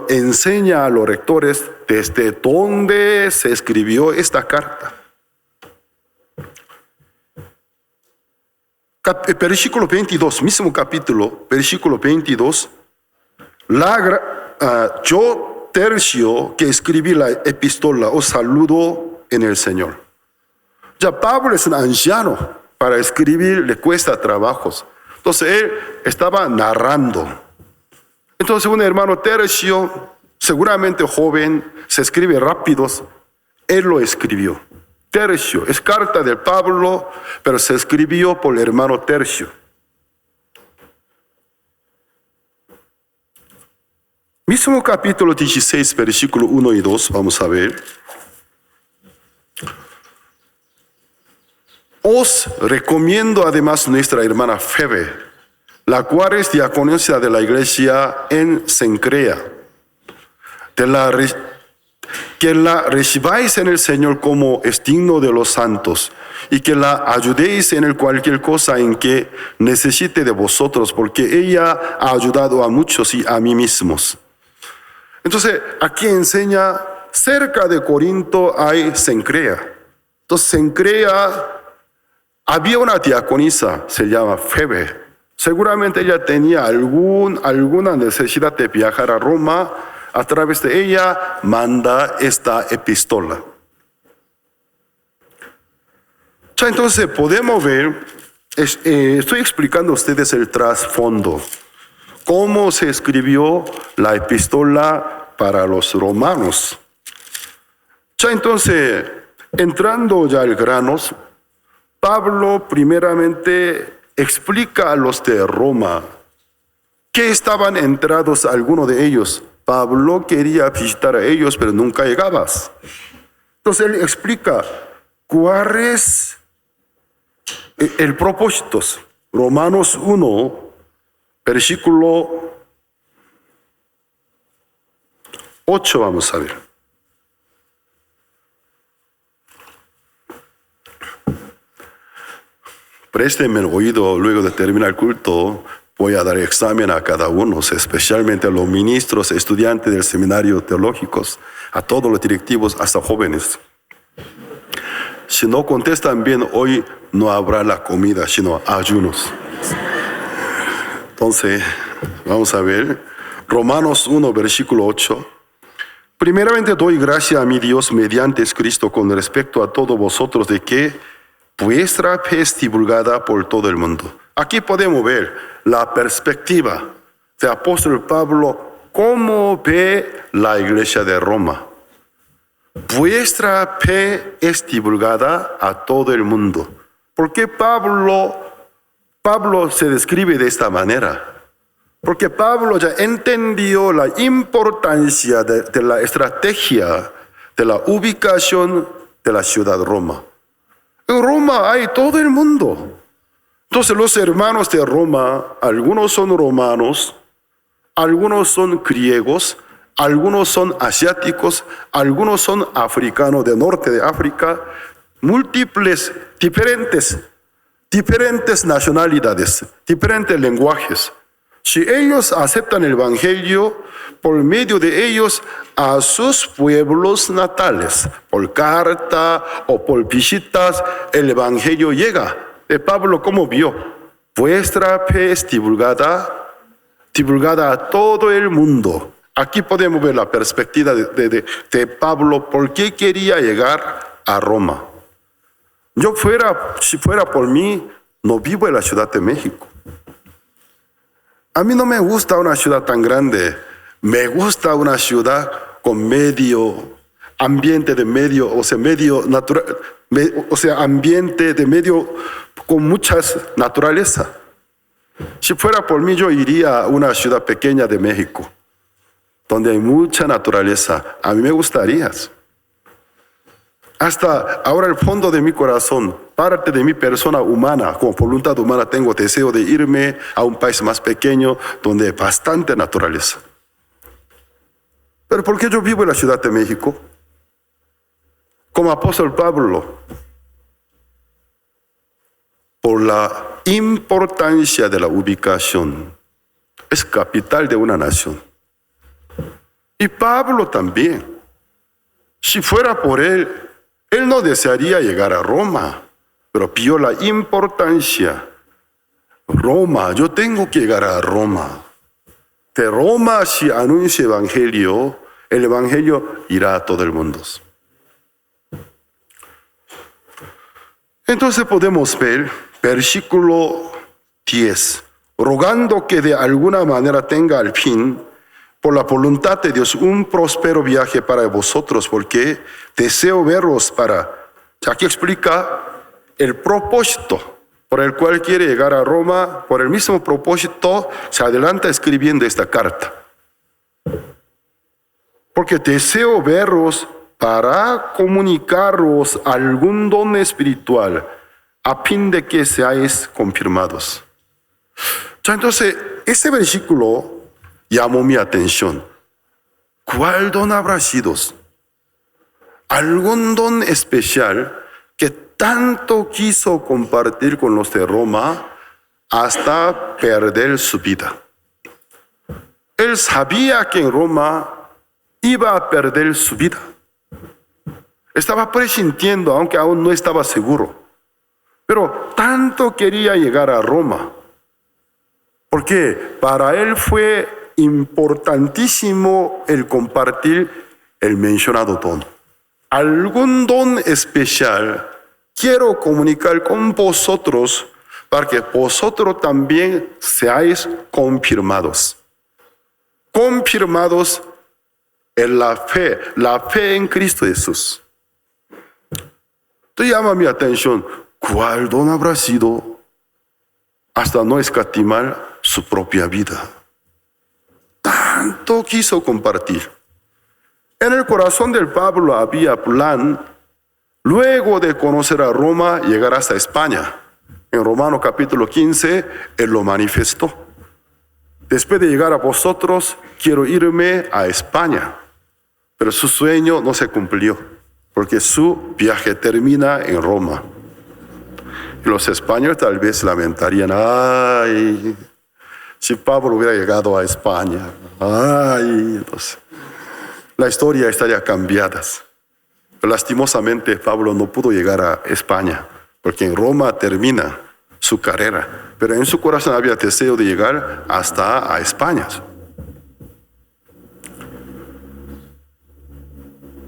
enseña a los lectores desde dónde se escribió esta carta. Versículo 22, mismo capítulo, versículo 22. Yo, Tercio, que escribí la epístola, os saludo en el Señor. Ya Pablo es un anciano, para escribir le cuesta trabajos. Entonces él estaba narrando. Entonces un hermano Tercio, seguramente joven, se escribe rápidos, él lo escribió. Tercio, es carta de Pablo, pero se escribió por el hermano Tercio. Mismo capítulo 16, versículo 1 y 2, vamos a ver. Os recomiendo además nuestra hermana Febe, la cual es diaconisa de la iglesia en Cencrea, que la recibáis en el Señor como es digno de los santos, y que la ayudéis en cualquier cosa en que necesite de vosotros, porque ella ha ayudado a muchos y a mí mismos. Entonces, aquí enseña, cerca de Corinto hay Cencrea. Entonces, Cencrea había una diaconisa, se llama Febe. Seguramente ella tenía alguna necesidad de viajar a Roma. A través de ella manda esta epístola. Ya entonces podemos ver, estoy explicando a ustedes el trasfondo, cómo se escribió la epístola para los romanos. Ya entonces, entrando ya al granos, Pablo primeramente explica a los de Roma que estaban entrados algunos de ellos. Pablo quería visitar a ellos, pero nunca llegabas. Entonces él explica cuál es el propósito. Romanos 1, versículo 8, vamos a ver. Préstenme el oído luego de terminar el culto. Voy a dar examen a cada uno, especialmente a los ministros, estudiantes del seminario teológicos, a todos los directivos, hasta jóvenes. si no contestan bien, hoy no habrá la comida, sino ayunos. Entonces, vamos a ver. Romanos 1, versículo 8. Primeramente doy gracias a mi Dios mediante Cristo con respecto a todos vosotros de que vuestra fe es divulgada por todo el mundo. Aquí podemos ver la perspectiva del apóstol Pablo, cómo ve la iglesia de Roma. Vuestra fe es divulgada a todo el mundo. ¿Por qué Pablo se describe de esta manera? Porque Pablo ya entendió la importancia de la estrategia, de la ubicación de la ciudad Roma. En Roma hay todo el mundo. Entonces los hermanos de Roma, algunos son romanos, algunos son griegos, algunos son asiáticos, algunos son africanos del norte de África, múltiples, diferentes nacionalidades, diferentes lenguajes. Si ellos aceptan el Evangelio, por medio de ellos a sus pueblos natales, por carta o por visitas, el Evangelio llega. De Pablo, ¿cómo vio? Vuestra fe es divulgada a todo el mundo. Aquí podemos ver la perspectiva de Pablo, por qué quería llegar a Roma. Si fuera por mí, no vivo en la Ciudad de México. A mí no me gusta una ciudad tan grande. Me gusta una ciudad con ambiente de medio natural, ambiente de medio con muchas naturaleza. Si fuera por mí, yo iría a una ciudad pequeña de México, donde hay mucha naturaleza. A mí me gustaría. Hasta ahora, el fondo de mi corazón, parte de mi persona humana, con voluntad humana, tengo deseo de irme a un país más pequeño, donde hay bastante naturaleza. Pero ¿por qué yo vivo en la Ciudad de México? Como apóstol Pablo, por la importancia de la ubicación. Es capital de una nación. Y Pablo también. Si fuera por él no desearía llegar a Roma, pero vio la importancia. Roma, yo tengo que llegar a Roma. De Roma, si anuncia el Evangelio irá a todo el mundo. Entonces podemos ver, versículo 10, rogando que de alguna manera tenga al fin, por la voluntad de Dios, un próspero viaje para vosotros, porque deseo verlos aquí explica el propósito por el cual quiere llegar a Roma. Por el mismo propósito se adelanta escribiendo esta carta. Porque deseo verlos para comunicaros algún don espiritual, a fin de que seáis confirmados. Entonces, este versículo llamó mi atención. ¿Cuál don habrá sido? Algún don especial que tanto quiso compartir con los de Roma hasta perder su vida. Él sabía que en Roma iba a perder su vida. Estaba presintiendo, aunque aún no estaba seguro. Pero tanto quería llegar a Roma, porque para él fue importantísimo el compartir el mencionado don. Algún don especial quiero comunicar con vosotros para que vosotros también seáis confirmados. Confirmados en la fe en Cristo Jesús. Entonces llama mi atención, ¿cuál don habrá sido hasta no escatimar su propia vida? Tanto quiso compartir. En el corazón del Pablo había plan, luego de conocer a Roma, llegar hasta España. En Romanos capítulo 15, él lo manifestó. Después de llegar a vosotros, quiero irme a España. Pero su sueño no se cumplió, porque su viaje termina en Roma. Y los españoles tal vez lamentarían, ay, si Pablo hubiera llegado a España, ay, entonces la historia estaría cambiada. Lastimosamente, Pablo no pudo llegar a España, porque en Roma termina su carrera, pero en su corazón había deseo de llegar hasta a España.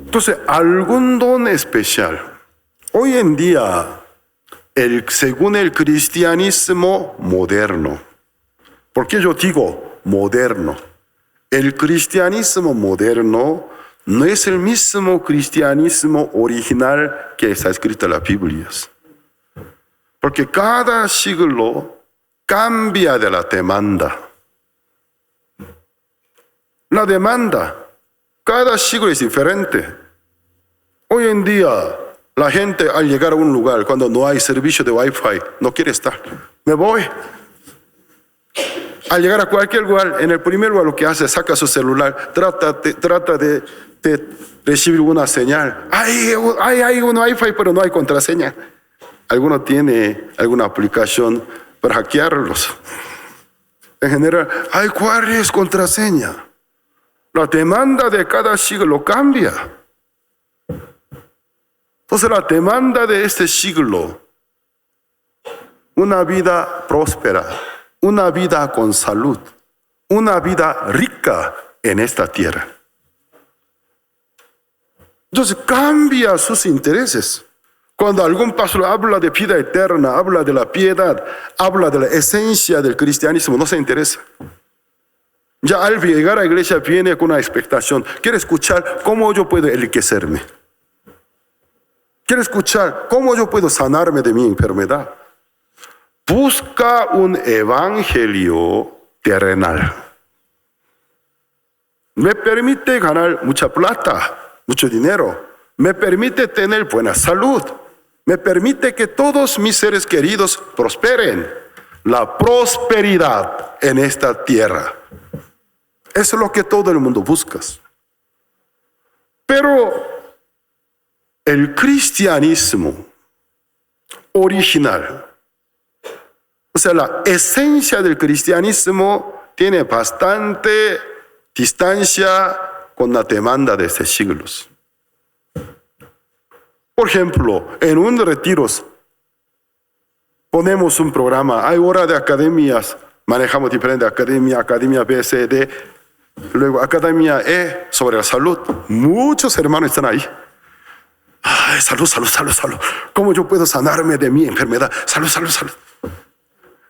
Entonces, algún don especial. Hoy en día, según el cristianismo moderno, ¿por qué yo digo moderno? El cristianismo moderno no es el mismo cristianismo original que está escrito en las Biblias. Porque cada siglo cambia de la demanda. La demanda, cada siglo es diferente. Hoy en día, la gente al llegar a un lugar, cuando no hay servicio de Wi-Fi, no quiere estar. Me voy. Al llegar a cualquier lugar, en el primer lugar lo que hace es saca su celular, trata de recibir una señal. Hay un Wi-Fi, pero no hay contraseña. Alguno tiene alguna aplicación para hackearlos. En general, ¿cuál es contraseña? La demanda de cada siglo cambia. Entonces la demanda de este siglo, una vida próspera, una vida con salud, una vida rica en esta tierra. Entonces cambia sus intereses. Cuando algún pastor habla de vida eterna, habla de la piedad, habla de la esencia del cristianismo, no se interesa. Ya al llegar a la iglesia viene con una expectación. Quiere escuchar cómo yo puedo enriquecerme. Quiere escuchar cómo yo puedo sanarme de mi enfermedad. Busca un evangelio terrenal. Me permite ganar mucha plata, mucho dinero. Me permite tener buena salud. Me permite que todos mis seres queridos prosperen. La prosperidad en esta tierra. Eso es lo que todo el mundo busca. Pero el cristianismo original, o sea, la esencia del cristianismo tiene bastante distancia con la demanda de estos siglos. Por ejemplo, en un retiro ponemos un programa, hay hora de academias, manejamos diferentes academias, academia B, C, D, luego academia E sobre la salud. Muchos hermanos están ahí. Salud. ¿Cómo yo puedo sanarme de mi enfermedad? Salud.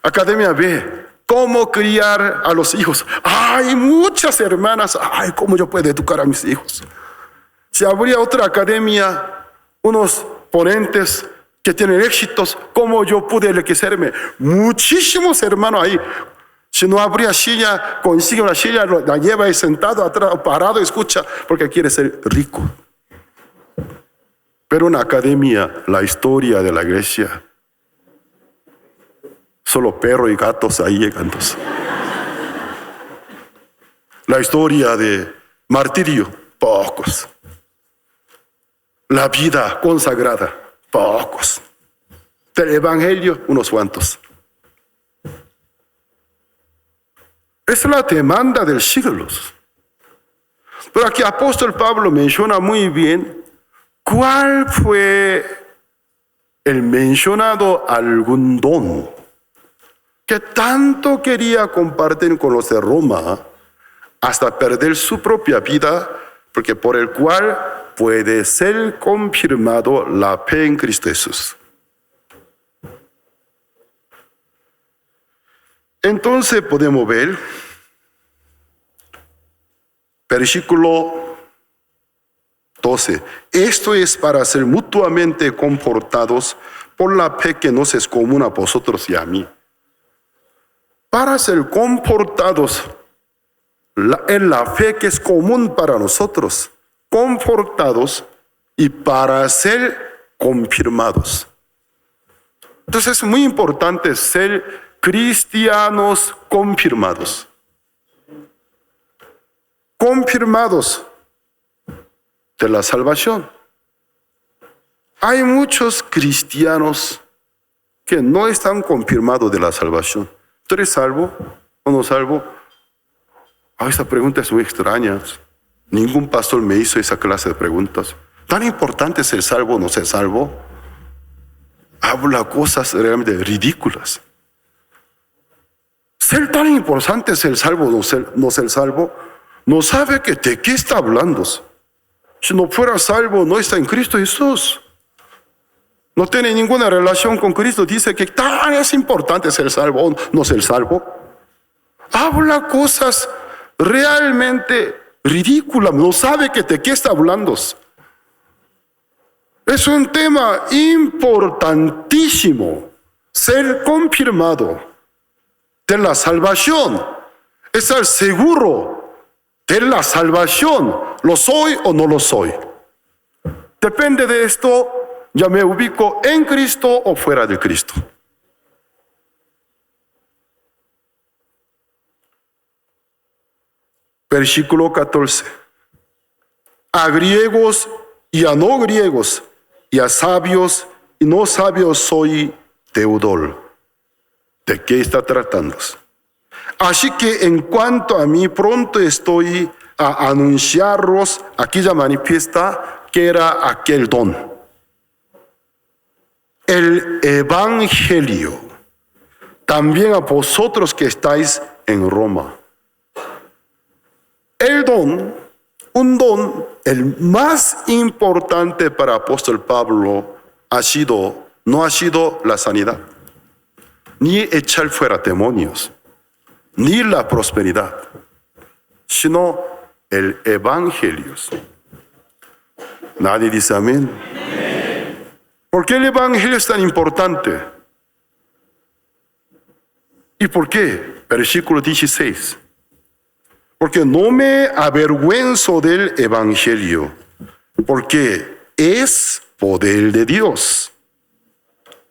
Academia B, ¿cómo criar a los hijos? Hay muchas hermanas. ¿Cómo yo puedo educar a mis hijos? Si habría otra academia, unos ponentes que tienen éxitos, ¿cómo yo pude enriquecerme? Muchísimos hermanos ahí. Si no habría silla, consigue una silla, la lleva ahí sentado atrás, parado, escucha, porque quiere ser rico. Pero en la academia, la historia de la iglesia, solo perros y gatos ahí llegando. La historia de martirio, pocos. La vida consagrada, pocos. Del evangelio, unos cuantos. Esa es la demanda del siglos. Pero aquí apóstol Pablo menciona muy bien cuál fue el mencionado algún don que tanto quería compartir con los de Roma hasta perder su propia vida, porque por el cual puede ser confirmado la fe en Cristo Jesús. Entonces podemos ver versículo 12. Esto es para ser mutuamente confortados por la fe que nos es común a vosotros y a mí. Para ser confortados en la fe que es común para nosotros, confortados y para ser confirmados. Entonces es muy importante ser cristianos confirmados. Confirmados de la salvación. Hay muchos cristianos que no están confirmados de la salvación. ¿Tú eres salvo o no salvo? Esta pregunta es muy extraña. Ningún pastor me hizo esa clase de preguntas. tan importante ser salvo o no ser salvo, habla cosas realmente ridículas. Ser tan importante ser salvo o no ser salvo, no sabe que de qué está hablando. Si no fuera salvo, no está en Cristo Jesús. No tiene ninguna relación con Cristo. Dice que tan es importante ser salvo o no ser salvo. Habla cosas realmente ridículas. No sabe que de qué está hablando. Es un tema importantísimo. Ser confirmado de la salvación. Estar seguro de la salvación. ¿Lo soy o no lo soy? Depende de esto. Ya me ubico en Cristo o fuera de Cristo. Versículo 14. A griegos y a no griegos, y a sabios y no sabios soy deudor. ¿De qué está tratando? Así que en cuanto a mí, pronto estoy a anunciaros, aquí ya manifiesta que era aquel don. El Evangelio, también a vosotros que estáis en Roma. El don, un don, el más importante para el apóstol Pablo no ha sido la sanidad, ni echar fuera demonios, ni la prosperidad, sino el Evangelio. Nadie dice amén. ¿Por qué el Evangelio es tan importante? ¿Y por qué? Versículo 16. Porque no me avergüenzo del Evangelio, porque es poder de Dios.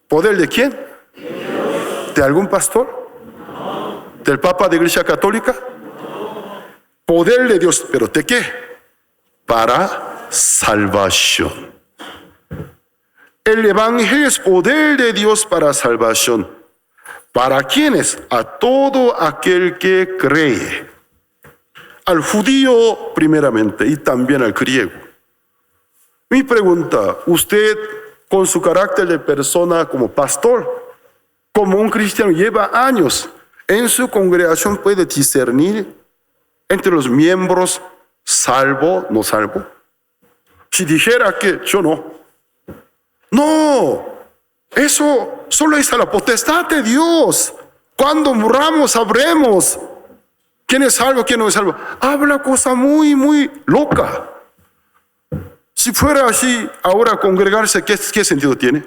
¿Poder de quién? Dios. ¿De algún pastor? No. ¿Del Papa de Iglesia Católica? No. Poder de Dios, ¿pero de qué? Para salvación. El Evangelio es poder de Dios para salvación. ¿Para quiénes? A todo aquel que cree. Al judío primeramente y también al griego. Mi pregunta, usted con su carácter de persona como pastor, como un cristiano, lleva años en su congregación, ¿puede discernir entre los miembros salvo, no salvo? Si dijera que yo no. No, eso solo es a la potestad de Dios. Cuando muramos sabremos quién es salvo, quién no es salvo. Habla cosa muy, muy loca. Si fuera así, ahora congregarse, ¿qué sentido tiene?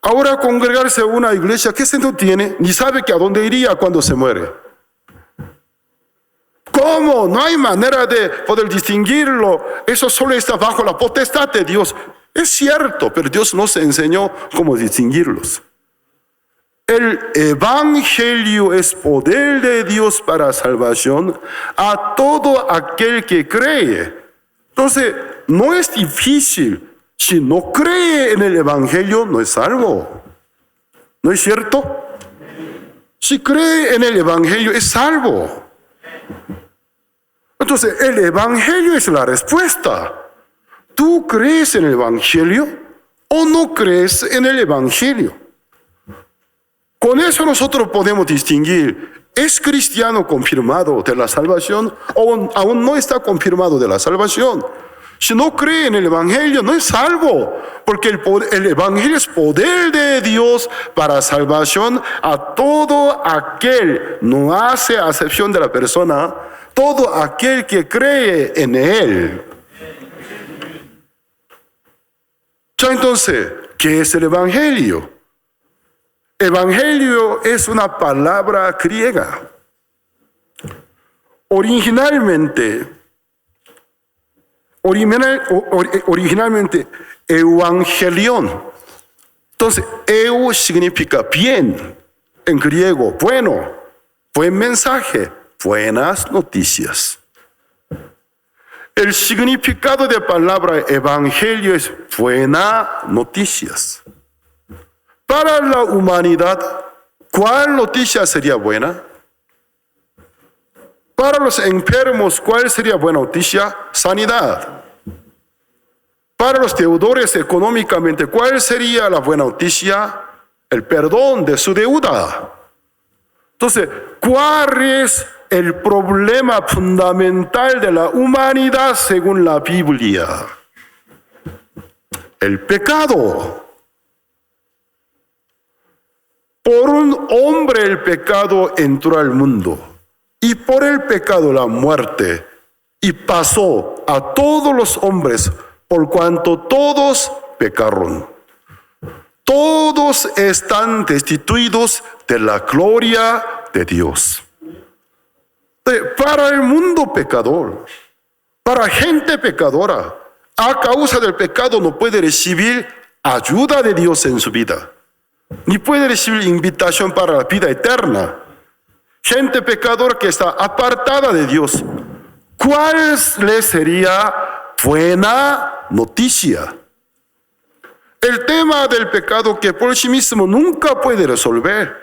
Ahora congregarse a una iglesia, ¿qué sentido tiene? Ni sabe que a dónde iría cuando se muere. ¿Cómo? No hay manera de poder distinguirlo. Eso solo está bajo la potestad de Dios. Es cierto, pero Dios nos enseñó cómo distinguirlos. El Evangelio es poder de Dios para salvación a todo aquel que cree. Entonces, no es difícil. Si no cree en el Evangelio, no es salvo. ¿No es cierto? Si cree en el Evangelio, es salvo. Entonces, el Evangelio es la respuesta. ¿Tú crees en el Evangelio o no crees en el Evangelio? Con eso nosotros podemos distinguir, ¿es cristiano confirmado de la salvación o aún no está confirmado de la salvación? Si no cree en el Evangelio, no es salvo, porque el Evangelio es poder de Dios para salvación a todo aquel, no hace acepción de la persona, todo aquel que cree en Él. Ya entonces, ¿qué es el Evangelio? Evangelio es una palabra griega. Originalmente, evangelion. Entonces, eu significa bien en griego, bueno, buen mensaje, buenas noticias. El significado de la palabra evangelio es buenas noticias. Para la humanidad, ¿cuál noticia sería buena? Para los enfermos, ¿cuál sería buena noticia? Sanidad. Para los deudores económicamente, ¿cuál sería la buena noticia? El perdón de su deuda. Entonces, ¿cuál es el problema fundamental de la humanidad según la Biblia? El pecado. Por un hombre el pecado entró al mundo y por el pecado la muerte, y pasó a todos los hombres por cuanto todos pecaron. Todos están destituidos de la gloria de Dios. Para el mundo pecador, para gente pecadora, a causa del pecado no puede recibir ayuda de Dios en su vida, ni puede recibir invitación para la vida eterna. Gente pecadora que está apartada de Dios, ¿cuál le sería buena noticia? El tema del pecado que por sí mismo nunca puede resolver.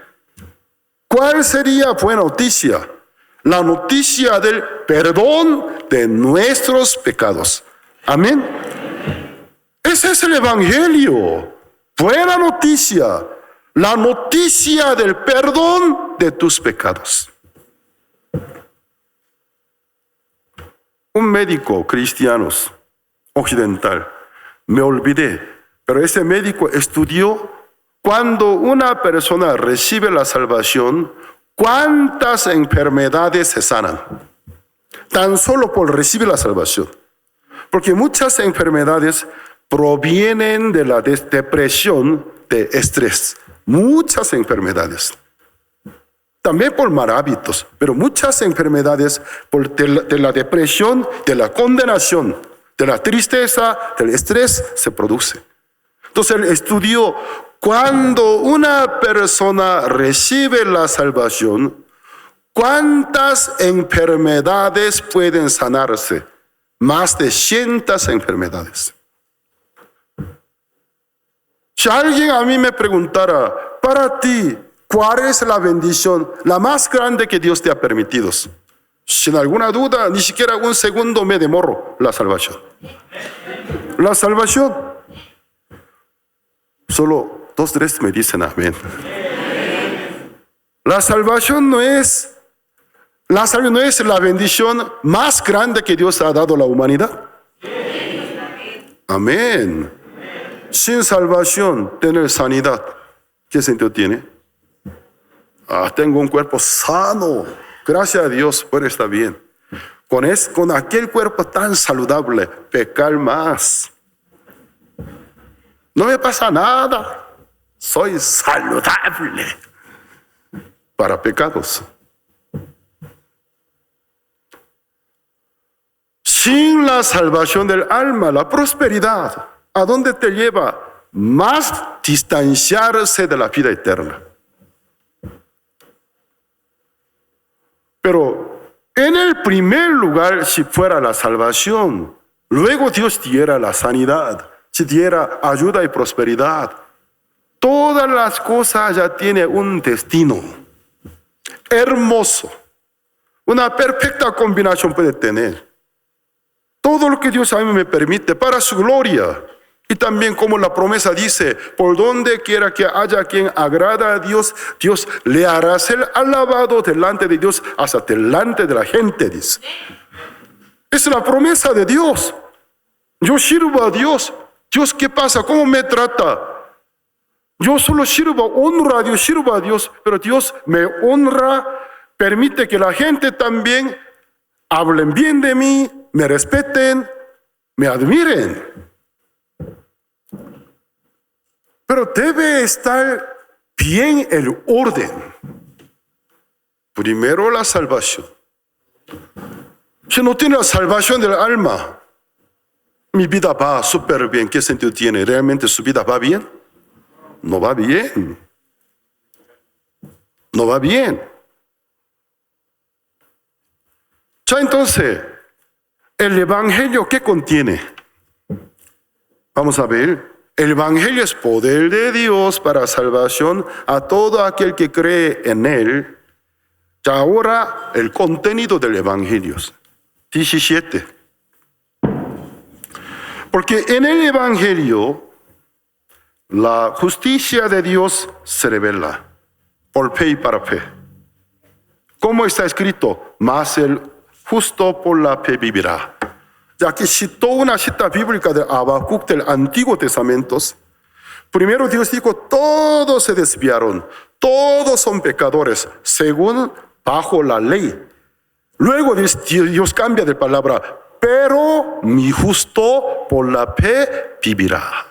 ¿Cuál sería buena noticia? La noticia del perdón de nuestros pecados. Amén. Ese es el Evangelio. Buena noticia. La noticia del perdón de tus pecados. Un médico cristiano occidental, me olvidé, pero ese médico estudió cuando una persona recibe la salvación, cuántas enfermedades se sanan, tan solo por recibir la salvación. Porque muchas enfermedades provienen de la depresión, de estrés. Muchas enfermedades. También por mal hábitos, pero muchas enfermedades de la depresión, de la condenación, de la tristeza, del estrés se produce. Entonces él estudió cuando una persona recibe la salvación, cuántas enfermedades pueden sanarse. Más de 100 enfermedades. Si alguien a mí me preguntara, para ti, ¿cuál es la bendición, la más grande que Dios te ha permitido? Sin alguna duda, ni siquiera un segundo me demoro, la salvación. La salvación. Solo 2, 3 me dicen amén. La salvación no es la bendición más grande que Dios ha dado a la humanidad. Amén. Sin salvación, tener sanidad, ¿qué sentido tiene? Tengo un cuerpo sano, gracias a Dios, pero está bien. Con aquel cuerpo tan saludable, pecar más. No me pasa nada, soy saludable para pecados. Sin la salvación del alma, la prosperidad, ¿a dónde te lleva? Más distanciarse de la vida eterna. Pero en el primer lugar, si fuera la salvación, luego Dios diera la sanidad, si diera ayuda y prosperidad. Todas las cosas ya tienen un destino hermoso. Una perfecta combinación puede tener. Todo lo que Dios a mí me permite para su gloria. Y también como la promesa dice, por donde quiera que haya quien agrada a Dios, Dios le hará ser alabado delante de Dios, hasta delante de la gente, dice. Es la promesa de Dios. Yo sirvo a Dios. Dios, ¿qué pasa? ¿Cómo me trata? Yo solo honro a Dios, sirvo a Dios, pero Dios me honra, permite que la gente también hablen bien de mí, me respeten, me admiren. Pero debe estar bien el orden. Primero la salvación. Si no tiene la salvación del alma, mi vida va súper bien. ¿Qué sentido tiene? ¿Realmente su vida va bien? No va bien. No va bien. Ya entonces, ¿el Evangelio qué contiene? Vamos a ver. El Evangelio es poder de Dios para salvación a todo aquel que cree en Él. Ya ahora el contenido del Evangelio. 17. Porque en el Evangelio la justicia de Dios se revela por fe y para fe. ¿Cómo está escrito? Mas el justo por la fe vivirá. Ya que citó una cita bíblica de Habacuc del Antiguo Testamento. Primero Dios dijo, todos se desviaron, todos son pecadores, según bajo la ley. Luego Dios cambia de palabra, pero mi justo por la fe vivirá.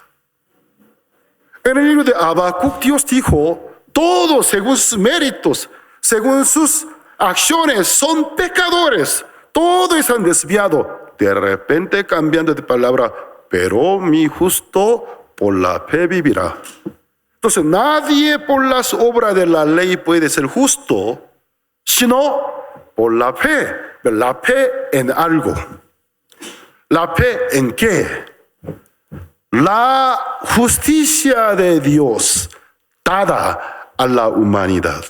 En el libro de Habacuc Dios dijo, todos según sus méritos, según sus acciones son pecadores, todos se han desviado. De repente cambiando de palabra, pero mi justo por la fe vivirá. Entonces nadie por las obras de la ley puede ser justo, sino por la fe. La fe en algo. ¿La fe en qué? La justicia de Dios dada a la humanidad.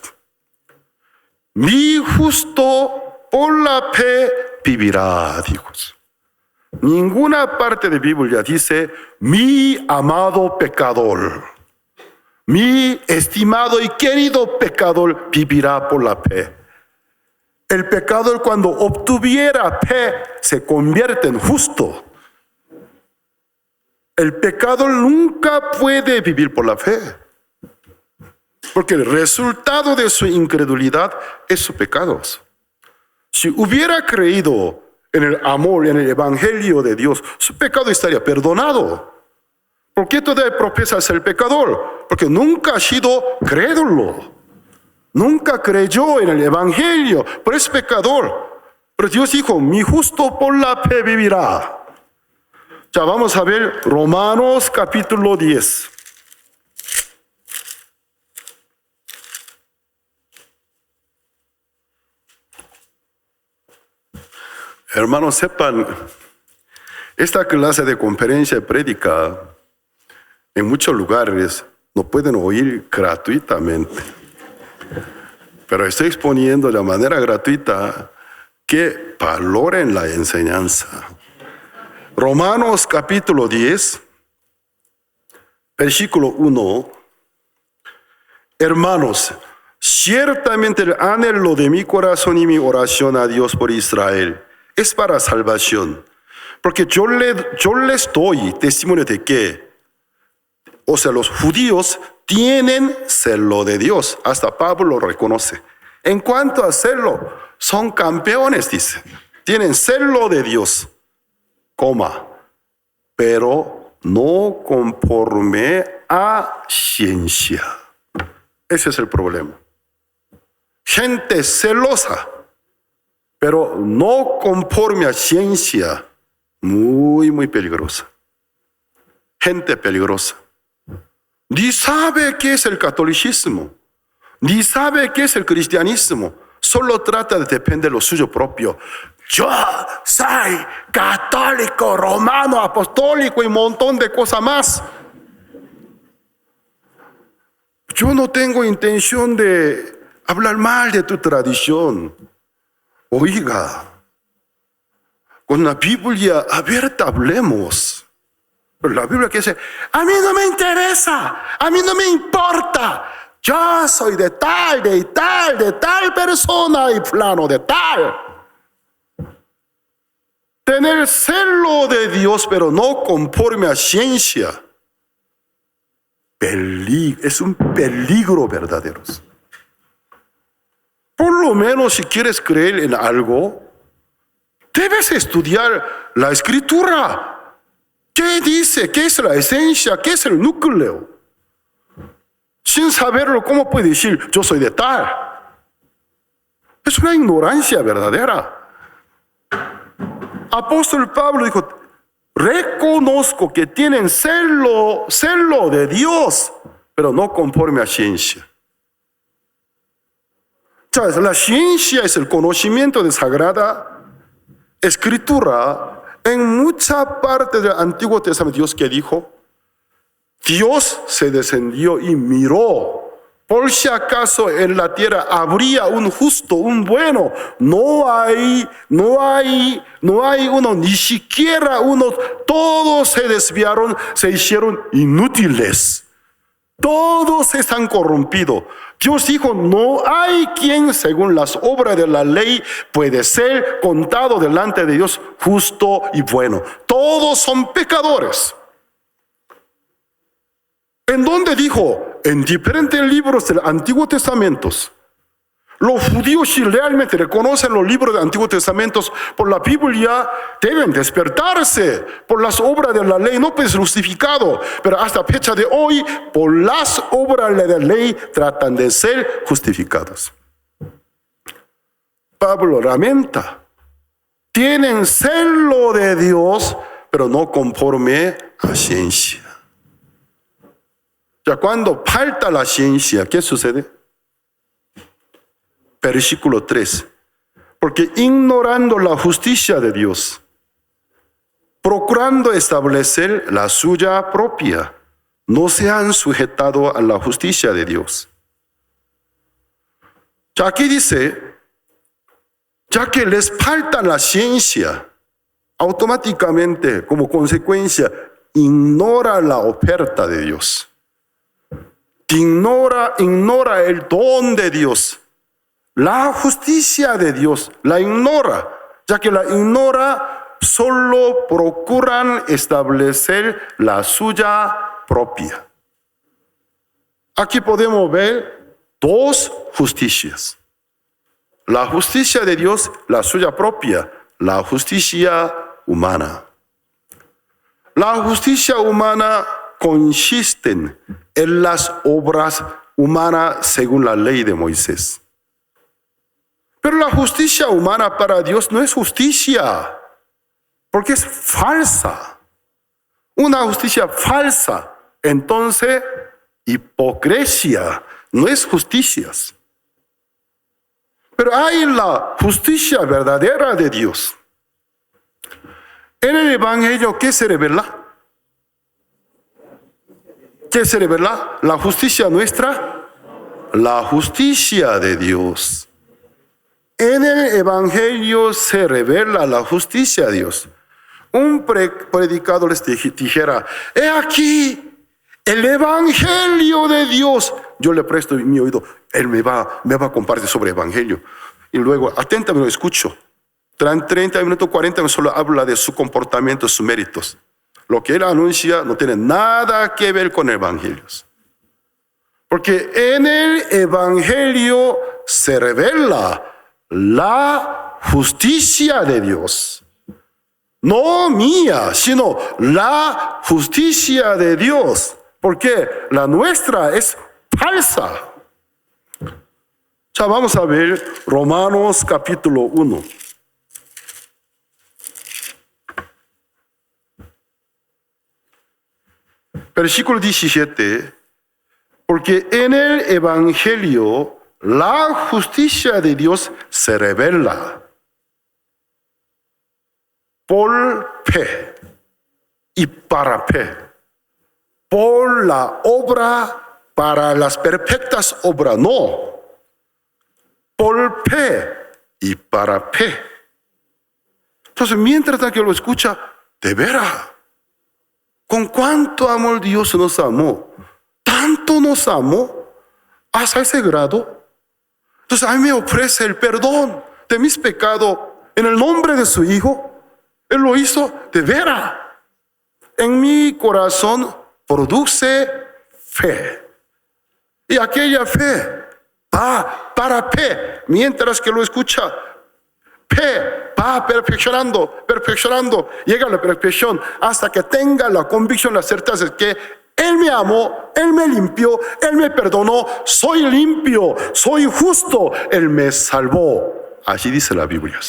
Mi justo por la fe vivirá, Dios. Ninguna parte de la Biblia dice, mi amado pecador, mi estimado y querido pecador vivirá por la fe. El pecador cuando obtuviera fe se convierte en justo. El pecador nunca puede vivir por la fe, porque el resultado de su incredulidad es su pecado. Si hubiera creído en el amor, en el evangelio de Dios, su pecado estaría perdonado. ¿Por qué todavía profesa ser pecador? Porque nunca ha sido crédulo. Nunca creyó en el evangelio, pero es pecador. Pero Dios dijo, mi justo por la fe vivirá. Ya vamos a ver Romanos capítulo 10. Hermanos, sepan, esta clase de conferencia y prédica en muchos lugares no pueden oír gratuitamente. Pero estoy exponiendo de manera gratuita que valoren la enseñanza. Romanos capítulo 10, versículo 1. Hermanos, ciertamente el anhelo de mi corazón y mi oración a Dios por Israel es para salvación. Porque yo les doy testimonio de que, o sea, los judíos tienen celo de Dios. Hasta Pablo lo reconoce. En cuanto a celo, son campeones, dice. Tienen celo de Dios, pero no conforme a ciencia. Ese es el problema. Gente celosa, pero no conforme a ciencia. Muy, muy peligrosa. Gente peligrosa. Ni sabe qué es el catolicismo, ni sabe qué es el cristianismo, solo trata de defender lo suyo propio. Yo soy católico, romano, apostólico y un montón de cosas más. Yo no tengo intención de hablar mal de tu tradición. Oiga, con la Biblia abierta hablemos. Pero la Biblia que dice, a mí no me interesa, a mí no me importa. Yo soy de tal persona y plano de tal. Tener celo de Dios, pero no conforme a ciencia. Es un peligro verdadero. Por lo menos si quieres creer en algo, debes estudiar la Escritura. ¿Qué dice? ¿Qué es la esencia? ¿Qué es el núcleo? Sin saberlo, ¿cómo puede decir yo soy de tal? Es una ignorancia verdadera. Apóstol Pablo dijo, reconozco que tienen celo de Dios, pero no conforme a ciencia. ¿Sabes? La ciencia es el conocimiento de Sagrada Escritura. En mucha parte del Antiguo Testamento, Dios que dijo, Dios se descendió y miró Por si acaso en la tierra habría un justo, un bueno. No hay uno, ni siquiera uno. Todos se desviaron, se hicieron inútiles. Todos están corrompidos. Dios dijo, no hay quien según las obras de la ley puede ser contado delante de Dios justo y bueno. Todos son pecadores. ¿En dónde dijo? En diferentes libros del Antiguo Testamento. Los judíos, si realmente reconocen los libros del Antiguo Testamento por la Biblia, deben despertarse por las obras de la ley, no pues justificado, pero hasta fecha de hoy, por las obras de la ley, tratan de ser justificados. Pablo lamenta, tienen celo de Dios, pero no conforme a ciencia. Ya cuando falta la ciencia, ¿qué sucede? Versículo 3. Porque ignorando la justicia de Dios, procurando establecer la suya propia, no se han sujetado a la justicia de Dios. Ya aquí dice, ya que les falta la ciencia, automáticamente, como consecuencia, ignora la oferta de Dios. Ignora el don de Dios. La justicia de Dios la ignora, ya que la ignora, solo procuran establecer la suya propia. Aquí podemos ver dos justicias. La justicia de Dios, la suya propia, la justicia humana. La justicia humana consiste en las obras humanas según la ley de Moisés. Pero la justicia humana para Dios no es justicia, porque es falsa. Una justicia falsa, entonces hipocresía, no es justicia. Pero hay la justicia verdadera de Dios. En el Evangelio, ¿qué se revela? ¿Qué se revela? ¿La justicia nuestra? La justicia de Dios. En el Evangelio se revela la justicia de Dios. Un predicador les dijera, he aquí el Evangelio de Dios. Yo le presto mi oído, él me va a compartir sobre el Evangelio. Y luego, atentamente lo escucho. 30 minutos, 40 minutos solo habla de su comportamiento, sus méritos. Lo que él anuncia no tiene nada que ver con el Evangelio. Porque en el Evangelio se revela la justicia de Dios. No mía, sino la justicia de Dios. Porque la nuestra es falsa. Ya vamos a ver Romanos capítulo 1. Versículo 17. Porque en el Evangelio la justicia de Dios se revela por fe y para fe, por la obra, para las perfectas obras, no, por fe y para fe. Entonces, mientras que lo escucha, de veras, con cuánto amor Dios nos amó, tanto nos amó, hasta ese grado. Entonces, a mí me ofrece el perdón de mis pecados en el nombre de su Hijo. Él lo hizo de veras. En mi corazón produce fe. Y aquella fe va para fe. Mientras que lo escucha, fe va perfeccionando. Llega a la perfección hasta que tenga la convicción, la certeza de que Él me amó, Él me limpió, Él me perdonó, soy limpio, soy justo, Él me salvó. Así dice la Biblia.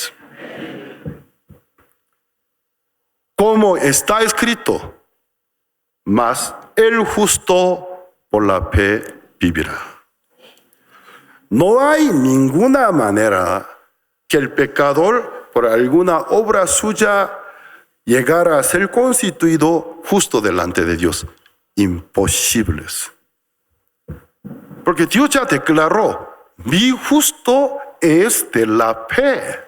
Como está escrito, mas el justo por la fe vivirá. No hay ninguna manera que el pecador, por alguna obra suya, llegara a ser constituido justo delante de Dios. Imposibles. Porque Dios ya declaró, mi justo es de la fe.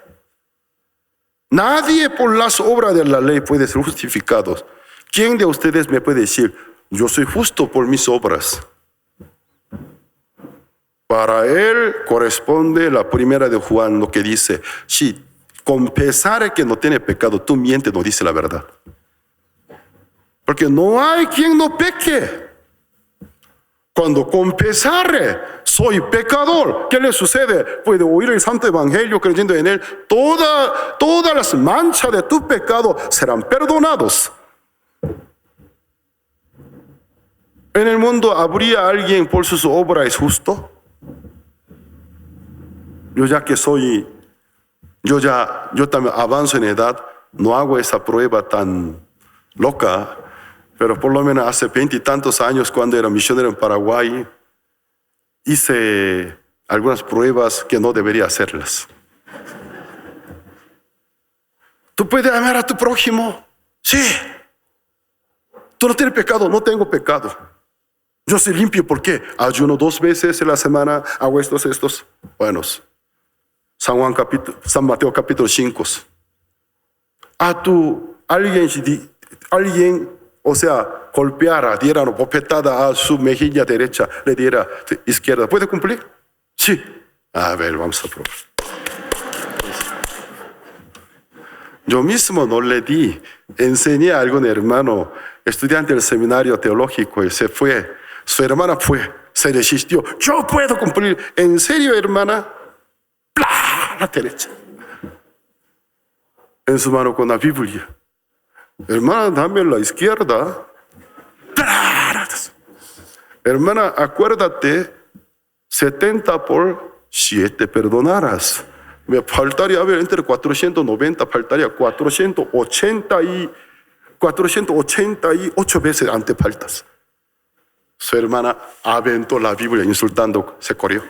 Nadie por las obras de la ley puede ser justificado. ¿Quién de ustedes me puede decir, yo soy justo por mis obras? Para él corresponde la primera de Juan, lo que dice, si confesare que no tiene pecado, tú mientes, no dice la verdad. Porque no hay quien no peque. Cuando confesare, soy pecador, ¿qué le sucede? Puede oír el Santo Evangelio creyendo en él. Todas las manchas de tu pecado serán perdonados. En el mundo, ¿habría alguien por sus obras justo? Yo también avanzo en edad, no hago esa prueba tan loca, pero por lo menos hace 20 y tantos años, cuando era misionero en Paraguay, hice algunas pruebas que no debería hacerlas. ¿Tú puedes amar a tu prójimo? Sí. ¿Tú no tienes pecado? No tengo pecado. Yo soy limpio, ¿por qué? Ayuno 2 veces en la semana, hago estos buenos. San Mateo capítulo 5. Alguien, o sea, golpeara, diera una bofetada a su mejilla derecha, le diera izquierda. ¿Puede cumplir? Sí. A ver, vamos a probar. Yo mismo no le di. Enseñé a algún hermano, estudiante del seminario teológico, y se fue. Su hermana se resistió. Yo puedo cumplir. ¿En serio, hermana? ¡Plah! La derecha. En su mano con la Biblia. Hermana, dame la izquierda. Hermana, acuérdate, 70 por 7 perdonarás. Me faltaría, a ver, entre 490, faltaría 488 veces antes faltas. Su hermana aventó la Biblia insultando, se corrió.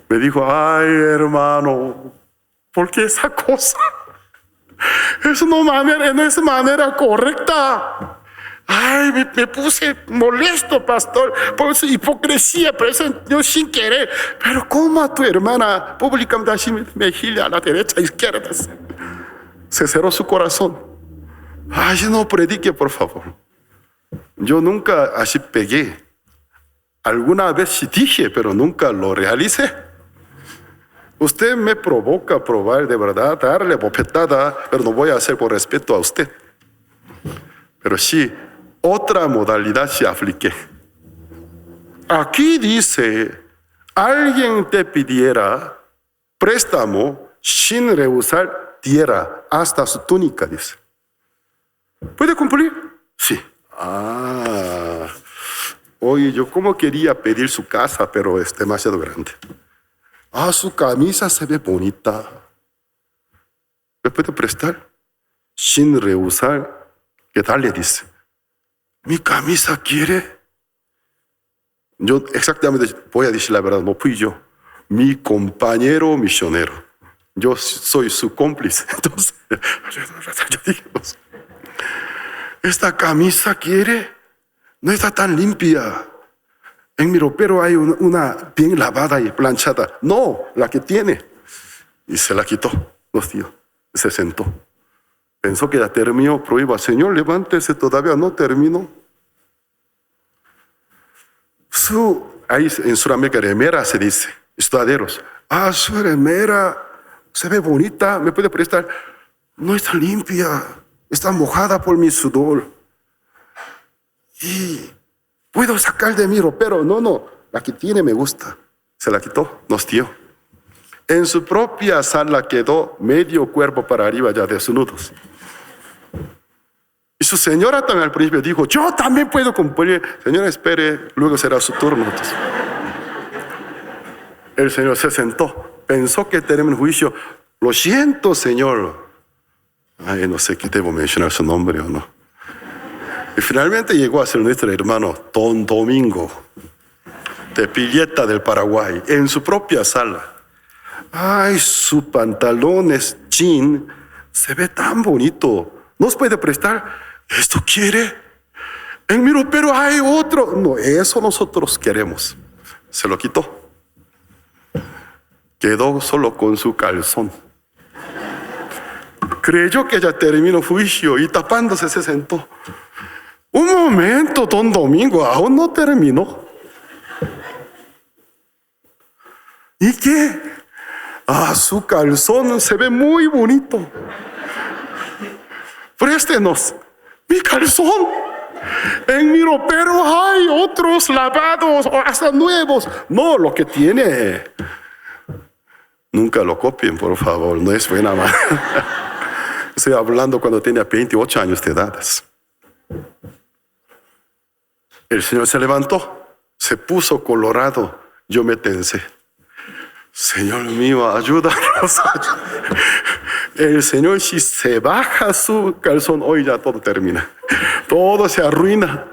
Me dijo, ay, hermano, ¿por qué esa cosa? Eso no es manera correcta. Ay, me puse molesto, pastor, por esa hipocresía, pero eso yo sin querer. Pero ¿cómo a tu hermana públicamente así mejilla a la derecha, izquierda? Se cerró su corazón. Ay, no predique, por favor. Yo nunca así pegué. Alguna vez sí dije, pero nunca lo realicé. Usted me provoca a probar de verdad, darle bofetada, pero no voy a hacer por respeto a usted. Pero sí, otra modalidad sí apliqué. Aquí dice, alguien te pidiera préstamo sin rehusar, diera hasta su túnica, dice. ¿Puede cumplir? Sí. Oye, yo como quería pedir su casa, pero es demasiado grande. Su camisa se ve bonita. ¿Me puede prestar? Sin rehusar, ¿qué tal? Le dice. ¿Mi camisa quiere? Yo exactamente voy a decir la verdad, no fui yo. Mi compañero misionero. Yo soy su cómplice. Entonces, yo dije, ¿esta camisa quiere? No está tan limpia. En mi ropero hay una bien lavada y planchada. No, la que tiene. Y se la quitó, los tíos. Se sentó. Pensó que ya terminó, prueba. Señor, levántese, todavía no terminó. Ahí en Sudamérica, remera se dice, estuaderos. Su remera se ve bonita, ¿me puede prestar? No está limpia, está mojada por mi sudor. Y puedo sacar de mi ropero. No, la que tiene me gusta. Se la quitó, nos dio. En su propia sala quedó medio cuerpo para arriba ya desnudos. Y su señora también al principio dijo, yo también puedo cumplir. Señora, espere, luego será su turno. Entonces, el Señor se sentó, pensó que terminó el juicio. Lo siento, Señor. Ay, no sé qué debo mencionar su nombre o no. Y finalmente llegó a ser nuestro hermano Don Domingo, de Pilleta del Paraguay, en su propia sala. Ay, su pantalón es jean, se ve tan bonito. ¿Nos puede prestar? ¿Esto quiere? En mi ropero hay otro. No, eso nosotros queremos. se lo quitó. Quedó solo con su calzón. Creyó que ya terminó juicio y tapándose se sentó. Un momento, don Domingo, aún no terminó. ¿Y qué? Su calzón se ve muy bonito. Préstenos mi calzón. En mi ropero hay otros lavados o hasta nuevos. No, lo que tiene. Nunca lo copien, por favor, no es buena manera. Estoy hablando cuando tenía 28 años de edad. El Señor se levantó, se puso colorado. Yo me tensé. Señor mío, ayúdanos. El Señor, si se baja su calzón, hoy ya todo termina. Todo se arruina.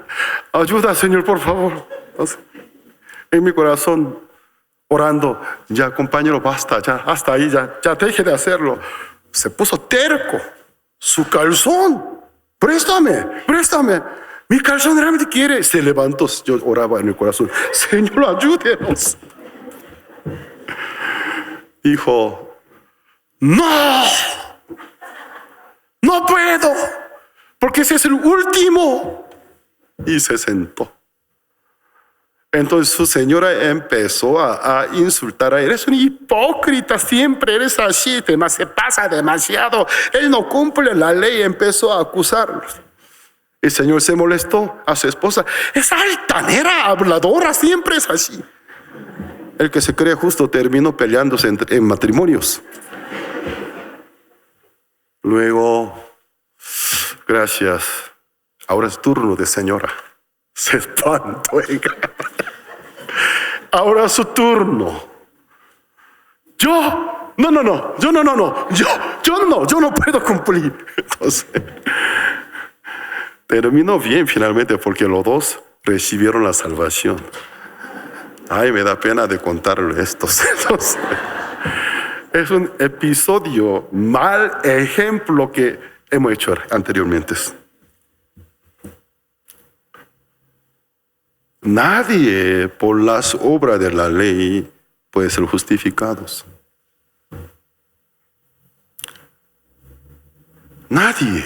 Ayuda, Señor, por favor. Entonces, en mi corazón, orando, ya compañero, basta, ya, hasta ahí, ya deje de hacerlo. Se puso terco. Su calzón, préstame. Mi calzón realmente quiere. Se levantó, yo oraba en el corazón, Señor, ayúdenos. Dijo, no puedo, porque ese es el último. Y se sentó. Entonces su señora empezó a insultar a él. Eres un hipócrita, siempre eres así, se pasa demasiado. Él no cumple la ley, empezó a acusarlo. El Señor se molestó a su esposa. Es altanera, habladora, siempre es así. El que se cree justo terminó peleándose en matrimonios. Luego, gracias, ahora es turno de señora. Se espantó. Ahora es su turno. Yo no puedo cumplir. Entonces, terminó bien finalmente porque los dos recibieron la salvación. Ay, me da pena de contarle esto. Entonces, es un episodio, mal ejemplo que hemos hecho anteriormente. Nadie por las obras de la ley puede ser justificados. Nadie.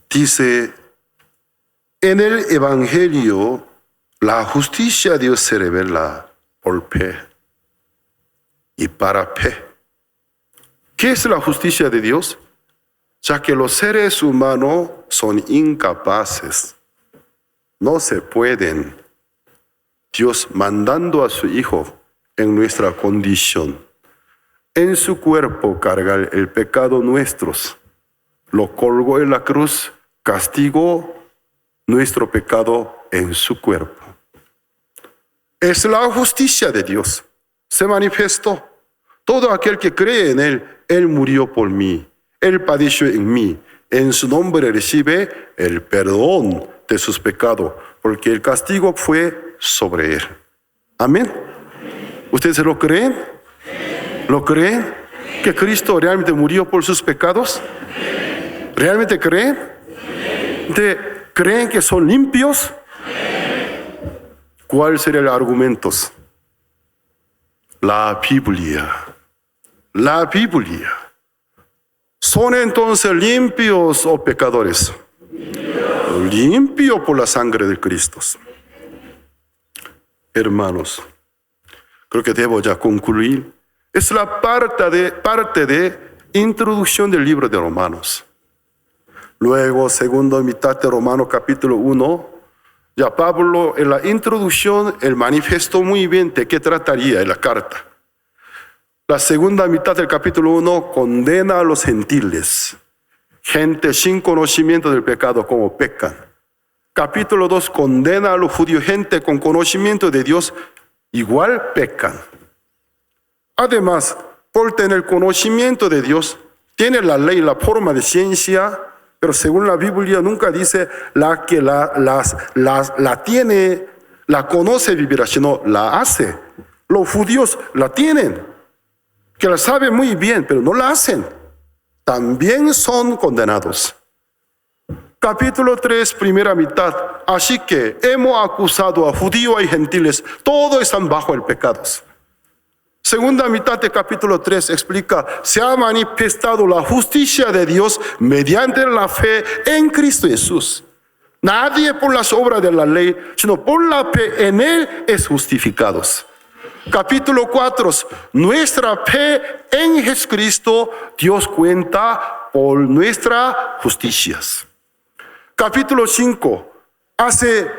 Dice, en el Evangelio, la justicia de Dios se revela por fe y para fe. ¿Qué es la justicia de Dios? Ya que los seres humanos son incapaces. No se pueden. Dios mandando a su Hijo en nuestra condición, en su cuerpo cargar el pecado nuestros, lo colgó en la cruz, castigó nuestro pecado en su cuerpo. Es la justicia de Dios. Se manifestó. Todo aquel que cree en Él murió por mí. Él padeció en mí. En su nombre recibe el perdón de sus pecados, porque el castigo fue sobre Él. Amén. ¿Ustedes lo creen? ¿Lo creen? ¿Que Cristo realmente murió por sus pecados? ¿Realmente creen? ¿Creen que son limpios? ¿Cuál sería el argumento? La Biblia. La Biblia. ¿Son entonces limpios o pecadores? Limpio por la sangre de Cristo. Hermanos, creo que debo ya concluir. Es la parte de introducción del libro de Romanos. Luego, segunda mitad de Romanos capítulo 1, ya Pablo en la introducción, él manifestó muy bien de qué trataría en la carta. La segunda mitad del capítulo 1 condena a los gentiles, gente sin conocimiento del pecado como pecan. Capítulo 2 condena a los judíos, gente con conocimiento de Dios, igual pecan. Además, por tener conocimiento de Dios, tiene la ley, la forma de ciencia, pero según la Biblia nunca dice la que la tiene, la conoce vivirá, sino la hace. Los judíos la tienen, que la saben muy bien, pero no la hacen. También son condenados. Capítulo 3, primera mitad. Así que hemos acusado a judíos y gentiles, todos están bajo el pecado. Segunda mitad de capítulo 3 explica, se ha manifestado la justicia de Dios mediante la fe en Cristo Jesús. Nadie por las obras de la ley, sino por la fe en Él es justificado. Capítulo 4, nuestra fe en Jesucristo, Dios cuenta por nuestras justicias. Capítulo 5, hace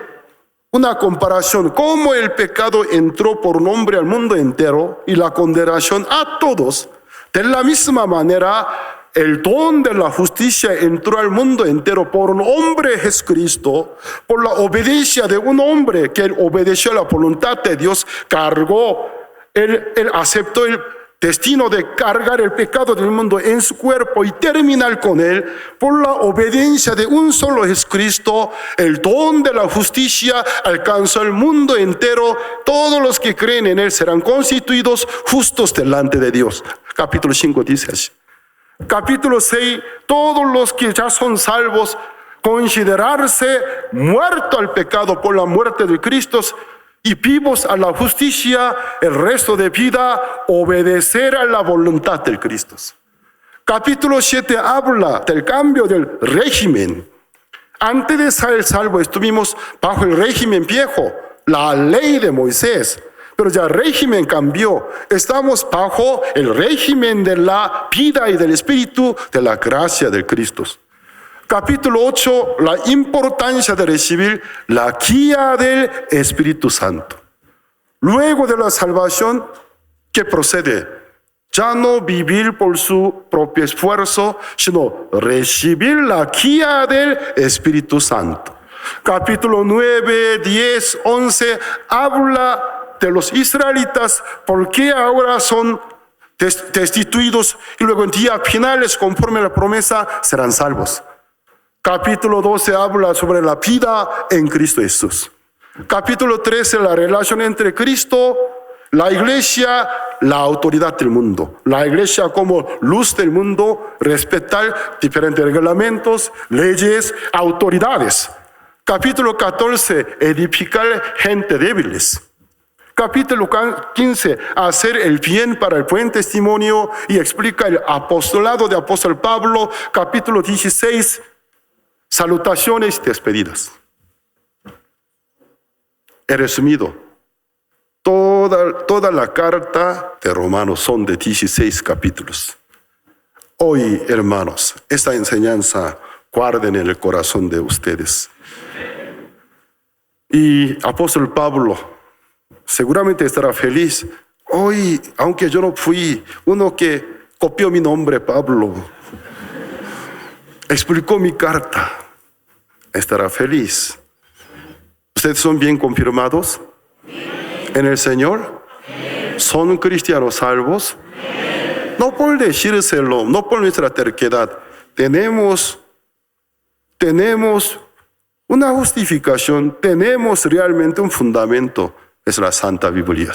una comparación, cómo el pecado entró por un hombre al mundo entero y la condenación a todos. De la misma manera, el don de la justicia entró al mundo entero por un hombre, Jesucristo, por la obediencia de un hombre que él obedeció a la voluntad de Dios, cargó, él aceptó el destino de cargar el pecado del mundo en su cuerpo y terminar con él. Por la obediencia de un solo Jesucristo, el don de la justicia alcanzó al mundo entero. Todos los que creen en él serán constituidos justos delante de Dios. Capítulo 5 dice así. Capítulo 6, todos los que ya son salvos, considerarse muertos al pecado por la muerte de Cristo y vivos a la justicia, el resto de vida, obedecer a la voluntad del Cristo. Capítulo 7 habla del cambio del régimen. Antes de ser salvos estuvimos bajo el régimen viejo, la ley de Moisés, pero ya el régimen cambió. Estamos bajo el régimen de la vida y del Espíritu, de la gracia del Cristo. Capítulo 8, la importancia de recibir la guía del Espíritu Santo. Luego de la salvación, ¿qué procede? Ya no vivir por su propio esfuerzo, sino recibir la guía del Espíritu Santo. Capítulo 9, 10, 11, habla de los israelitas, por qué ahora son destituidos y luego en días finales, conforme a la promesa, serán salvos. Capítulo 12 habla sobre la vida en Cristo Jesús. Capítulo 13, la relación entre Cristo, la iglesia, la autoridad del mundo. La iglesia como luz del mundo, respetar diferentes reglamentos, leyes, autoridades. Capítulo 14, edificar gente débiles. Capítulo 15, hacer el bien para el buen testimonio y explica el apostolado de apóstol Pablo. Capítulo 16, salutaciones y despedidas. He resumido, toda la carta de Romanos son de 16 capítulos. Hoy, hermanos, esta enseñanza guarden en el corazón de ustedes. Y apóstol Pablo seguramente estará feliz. Hoy, aunque yo no fui uno que copió mi nombre, Pablo, explicó mi carta, estará feliz. ¿Ustedes son bien confirmados en el Señor? ¿Son cristianos salvos? No por decírselo, no por nuestra terquedad. Tenemos una justificación, tenemos realmente un fundamento, es la Santa Biblia.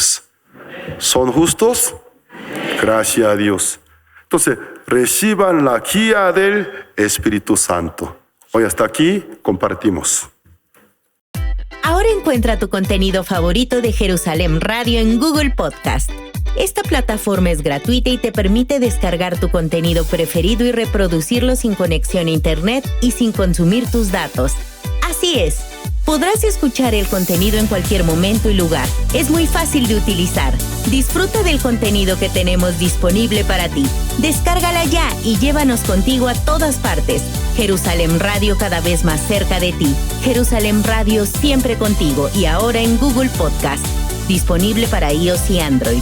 ¿Son justos? Gracias a Dios. Entonces, reciban la guía del Espíritu Santo. Hoy hasta aquí compartimos.
Ahora encuentra tu contenido favorito de Jerusalem Radio en Google Podcast. Esta plataforma es gratuita y te permite descargar tu contenido preferido y reproducirlo sin conexión a internet y sin consumir tus datos. Así es, podrás escuchar el contenido en cualquier momento y lugar. Es muy fácil de utilizar. Disfruta del contenido que tenemos disponible para ti. Descárgala ya y llévanos contigo a todas partes. Jerusalem Radio, cada vez más cerca de ti. Jerusalem Radio, siempre contigo y ahora en Google Podcast. Disponible para iOS y Android.